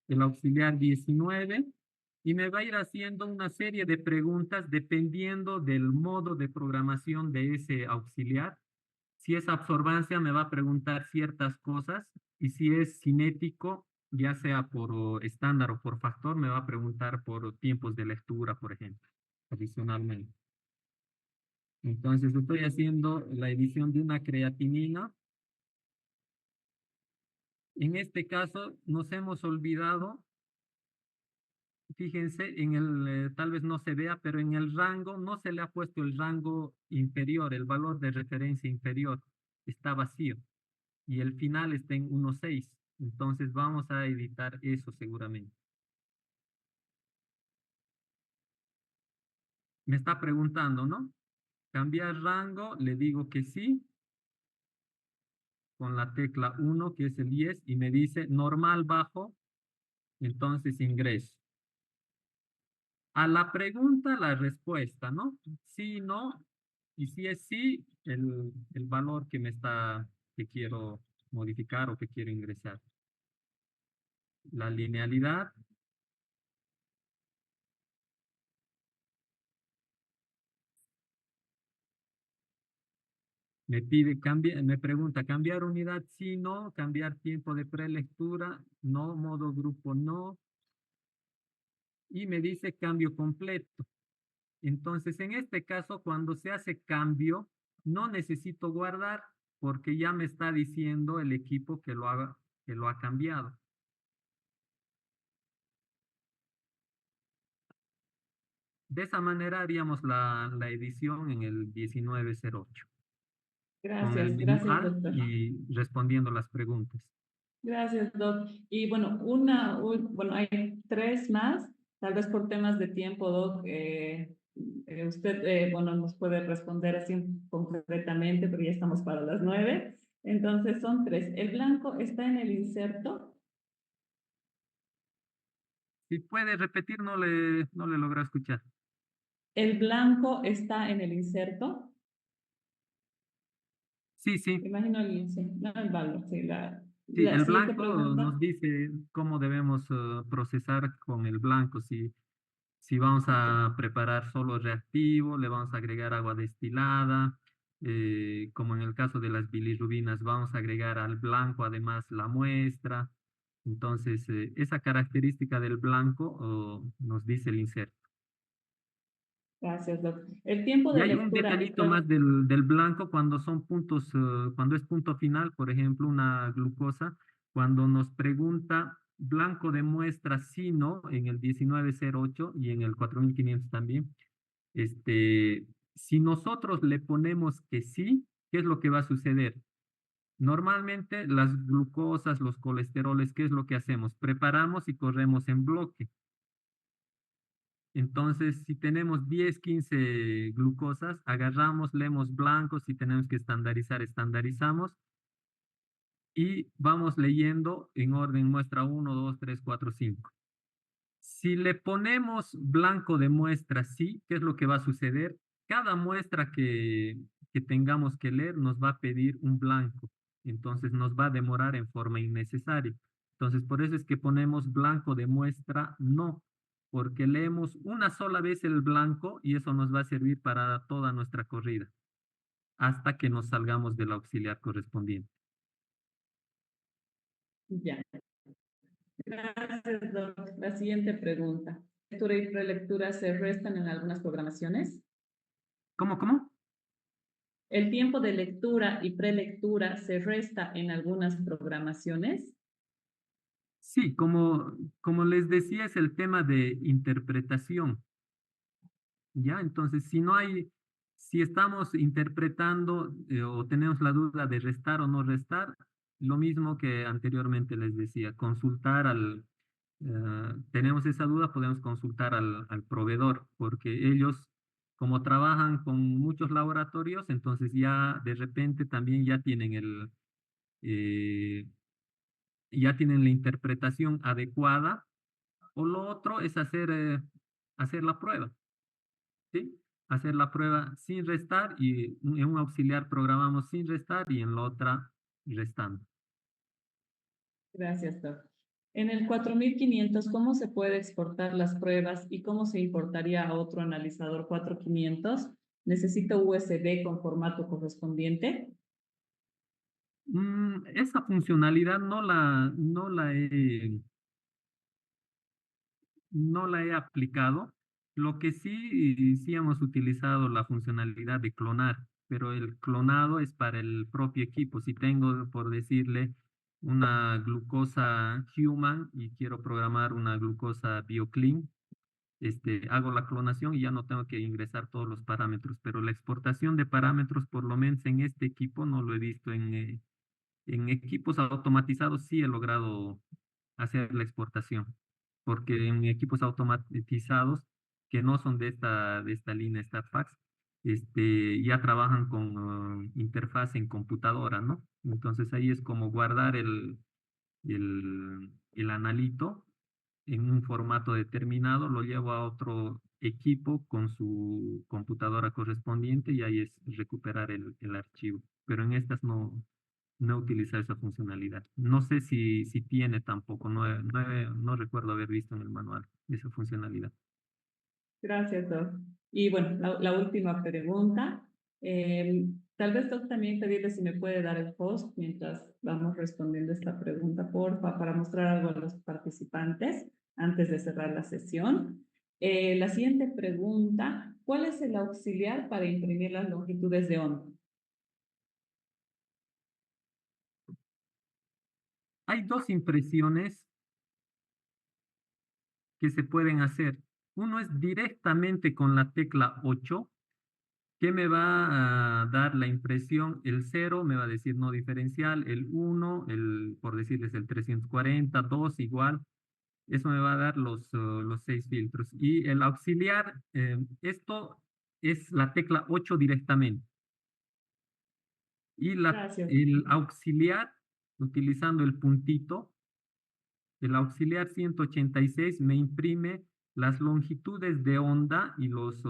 el auxiliar 19 y me va a ir haciendo una serie de preguntas dependiendo del modo de programación de ese auxiliar. Si es absorbancia, me va a preguntar ciertas cosas y si es cinético, ya sea por estándar o por factor, me va a preguntar por tiempos de lectura, por ejemplo, adicionalmente. Entonces estoy haciendo la edición de una creatinina. En este caso nos hemos olvidado. Fíjense, tal vez no se vea, pero en el rango no se le ha puesto el rango inferior, el valor de referencia inferior. Está vacío. Y el final está en 1.6. Entonces vamos a editar eso seguramente. Me está preguntando, ¿no? Cambiar rango, le digo que sí, con la tecla 1, que es el 10, y me dice normal bajo, entonces ingreso. A la pregunta, la respuesta, ¿no? Sí, no. Y si es sí, el valor que quiero modificar o que quiero ingresar. La linealidad, me pregunta, ¿cambiar unidad? Sí, no. ¿Cambiar tiempo de prelectura? No. ¿Modo grupo? No. Y me dice cambio completo. Entonces, en este caso, cuando se hace cambio, no necesito guardar porque ya me está diciendo el equipo que lo ha cambiado. De esa manera haríamos la edición en el 1908, con el menú Gracias, A doctor. y respondiendo las preguntas. Gracias, Doc. Y bueno, bueno, hay tres más, tal vez por temas de tiempo, Doc. Usted, bueno, nos puede responder así concretamente, pero ya estamos para las 9. Entonces son tres. ¿El blanco está en el inserto? Si puede repetir, no le logro escuchar. ¿El blanco está en el inserto? Sí, sí. Imagino el inserto, no el valor, sí. Sí, La el siguiente blanco pregunta. nos dice cómo debemos procesar con el blanco. Si vamos a preparar solo reactivo, le vamos a agregar agua destilada, como en el caso de las bilirrubinas, vamos a agregar al blanco además la muestra. Entonces, esa característica del blanco nos dice el inserto. Gracias, Doc. El tiempo Y de hay un lectura detallito más del blanco cuando son puntos, cuando es punto final, por ejemplo, una glucosa, cuando nos pregunta blanco de muestra sí, no, en el 1908 y en el 4500 también, si nosotros le ponemos que sí, ¿qué es lo que va a suceder? Normalmente las glucosas, los colesteroles, ¿qué es lo que hacemos? Preparamos y corremos en bloque. Entonces, si tenemos 10, 15 glucosas, agarramos, leemos blancos, si tenemos que estandarizar, estandarizamos y vamos leyendo en orden muestra 1, 2, 3, 4, 5. Si le ponemos blanco de muestra sí, ¿qué es lo que va a suceder? Cada muestra que tengamos que leer nos va a pedir un blanco, entonces nos va a demorar en forma innecesaria. Entonces, por eso es que ponemos blanco de muestra no, porque leemos una sola vez el blanco y eso nos va a servir para toda nuestra corrida, hasta que nos salgamos del auxiliar correspondiente. Ya. Gracias, Doc. La siguiente pregunta. ¿Lectura y prelectura se restan en algunas programaciones? ¿Cómo, cómo? ¿El tiempo de lectura y prelectura se resta en algunas programaciones? Sí, como les decía, es el tema de interpretación. ¿Ya? Entonces, si estamos interpretando o tenemos la duda de restar o no restar, lo mismo que anteriormente les decía, tenemos esa duda, podemos consultar al proveedor, porque ellos, como trabajan con muchos laboratorios, entonces ya de repente también eh, ya tienen la interpretación adecuada, o lo otro es hacer la prueba. ¿Sí? Hacer la prueba sin restar y en un auxiliar programamos sin restar y en la otra restando. Gracias, Doc. En el 4500, ¿cómo se puede exportar las pruebas y cómo se importaría a otro analizador 4500? ¿Necesito USB con formato correspondiente? Esa funcionalidad no la he aplicado. Lo que sí hemos utilizado la funcionalidad de clonar, pero el clonado es para el propio equipo. Si tengo, por decirle, una glucosa human y quiero programar una glucosa bioclean, hago la clonación y ya no tengo que ingresar todos los parámetros, pero la exportación de parámetros, por lo menos en este equipo, no lo he visto. En equipos automatizados sí he logrado hacer la exportación, porque en equipos automatizados que no son de esta línea StatFax, ya trabajan con interfaz en computadora, ¿no? Entonces ahí es como guardar el analito en un formato determinado, lo llevo a otro equipo con su computadora correspondiente y ahí es recuperar el archivo. Pero en estas no utiliza esa funcionalidad. No sé si tiene tampoco, no recuerdo haber visto en el manual esa funcionalidad. Gracias, Doc. Y bueno, la última pregunta. Tal vez, Doc, también pedirle si me puede dar el post mientras vamos respondiendo esta pregunta, porfa, para mostrar algo a los participantes antes de cerrar la sesión. La siguiente pregunta, ¿cuál es el auxiliar para imprimir las longitudes de onda? Hay dos impresiones que se pueden hacer. Uno es directamente con la tecla 8, que me va a dar la impresión, el 0 me va a decir no diferencial, el 1, por decirles el 340, 2 igual, eso me va a dar los 6 filtros. Y el auxiliar, esto es la tecla 8 directamente. Y Gracias. el auxiliar, utilizando el puntito, el auxiliar 186 me imprime las longitudes de onda y los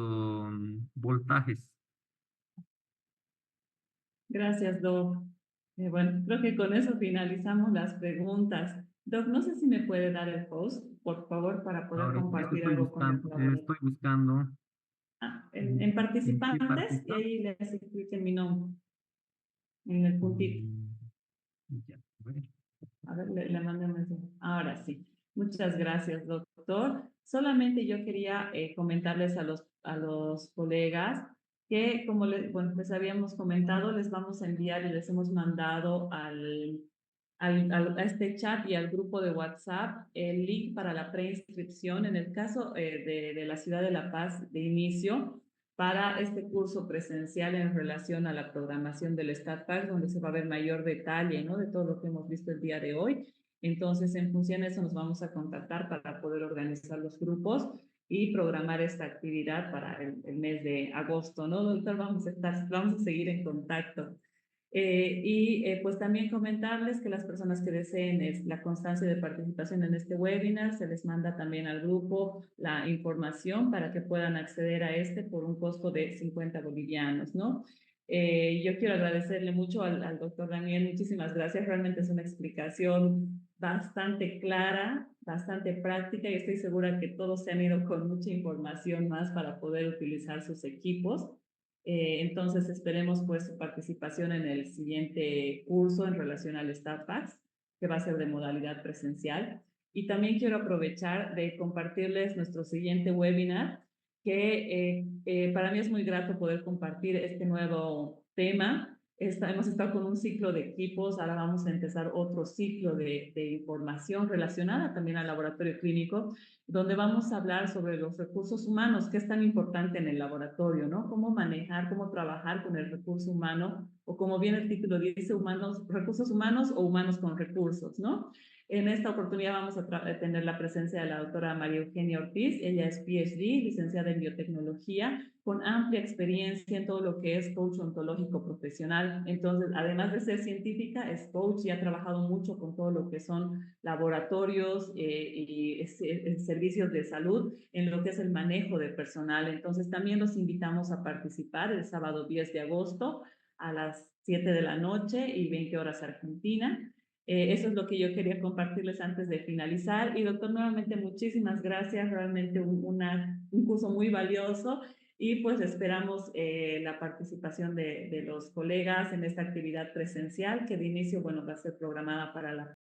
voltajes. Gracias, Doc. Bueno, creo que con eso finalizamos las preguntas. Doc, no sé si me puede dar el post, por favor, para poder Ahora, eso compartir algo con el colaborador. estoy buscando En en qué participantes, y partita. ahí les escribe mi nombre, en el puntito. Mm, ya, a ver. A ver, le mandé un mensaje. Ahora sí. Muchas gracias, doctor. Solamente yo quería comentarles a los colegas que, como bueno, les habíamos comentado, les vamos a enviar y les hemos mandado a este chat y al grupo de WhatsApp el link para la preinscripción en el caso de la ciudad de La Paz de inicio para este curso presencial en relación a la programación del StatPack, donde se va a ver mayor detalle, ¿no? De todo lo que hemos visto el día de hoy. Entonces, en función de eso, nos vamos a contactar para poder organizar los grupos y programar esta actividad para el mes de agosto, ¿no, doctor? Vamos a seguir en contacto. Pues también comentarles que las personas que deseen la constancia de participación en este webinar, se les manda también al grupo la información para que puedan acceder a este por un costo de 50 bolivianos, ¿no? Yo quiero agradecerle mucho al doctor Daniel, muchísimas gracias, realmente es una explicación bastante clara, bastante práctica y estoy segura que todos se han ido con mucha información más para poder utilizar sus equipos. Entonces esperemos pues su participación en el siguiente curso en relación al StatPack, que va a ser de modalidad presencial. Y también quiero aprovechar de compartirles nuestro siguiente webinar, que para mí es muy grato poder compartir este nuevo tema. Hemos estado con un ciclo de equipos, ahora vamos a empezar otro ciclo de información relacionada también al laboratorio clínico, donde vamos a hablar sobre los recursos humanos, que es tan importante en el laboratorio, ¿no? Cómo manejar, cómo trabajar con el recurso humano, o como bien el título dice, recursos humanos o humanos con recursos, ¿no? En esta oportunidad vamos a tener la presencia de la doctora María Eugenia Ortiz. Ella es PhD, licenciada en biotecnología, con amplia experiencia en todo lo que es coach ontológico profesional. Entonces, además de ser científica, es coach y ha trabajado mucho con todo lo que son laboratorios y servicios de salud en lo que es el manejo de personal. Entonces, también los invitamos a participar el sábado 10 de agosto a las 7 de la noche y 20 horas Argentina. Eso es lo que yo quería compartirles antes de finalizar. Y doctor, nuevamente muchísimas gracias, realmente un curso muy valioso y pues esperamos la participación de los colegas en esta actividad presencial que de inicio, bueno, va a ser programada para la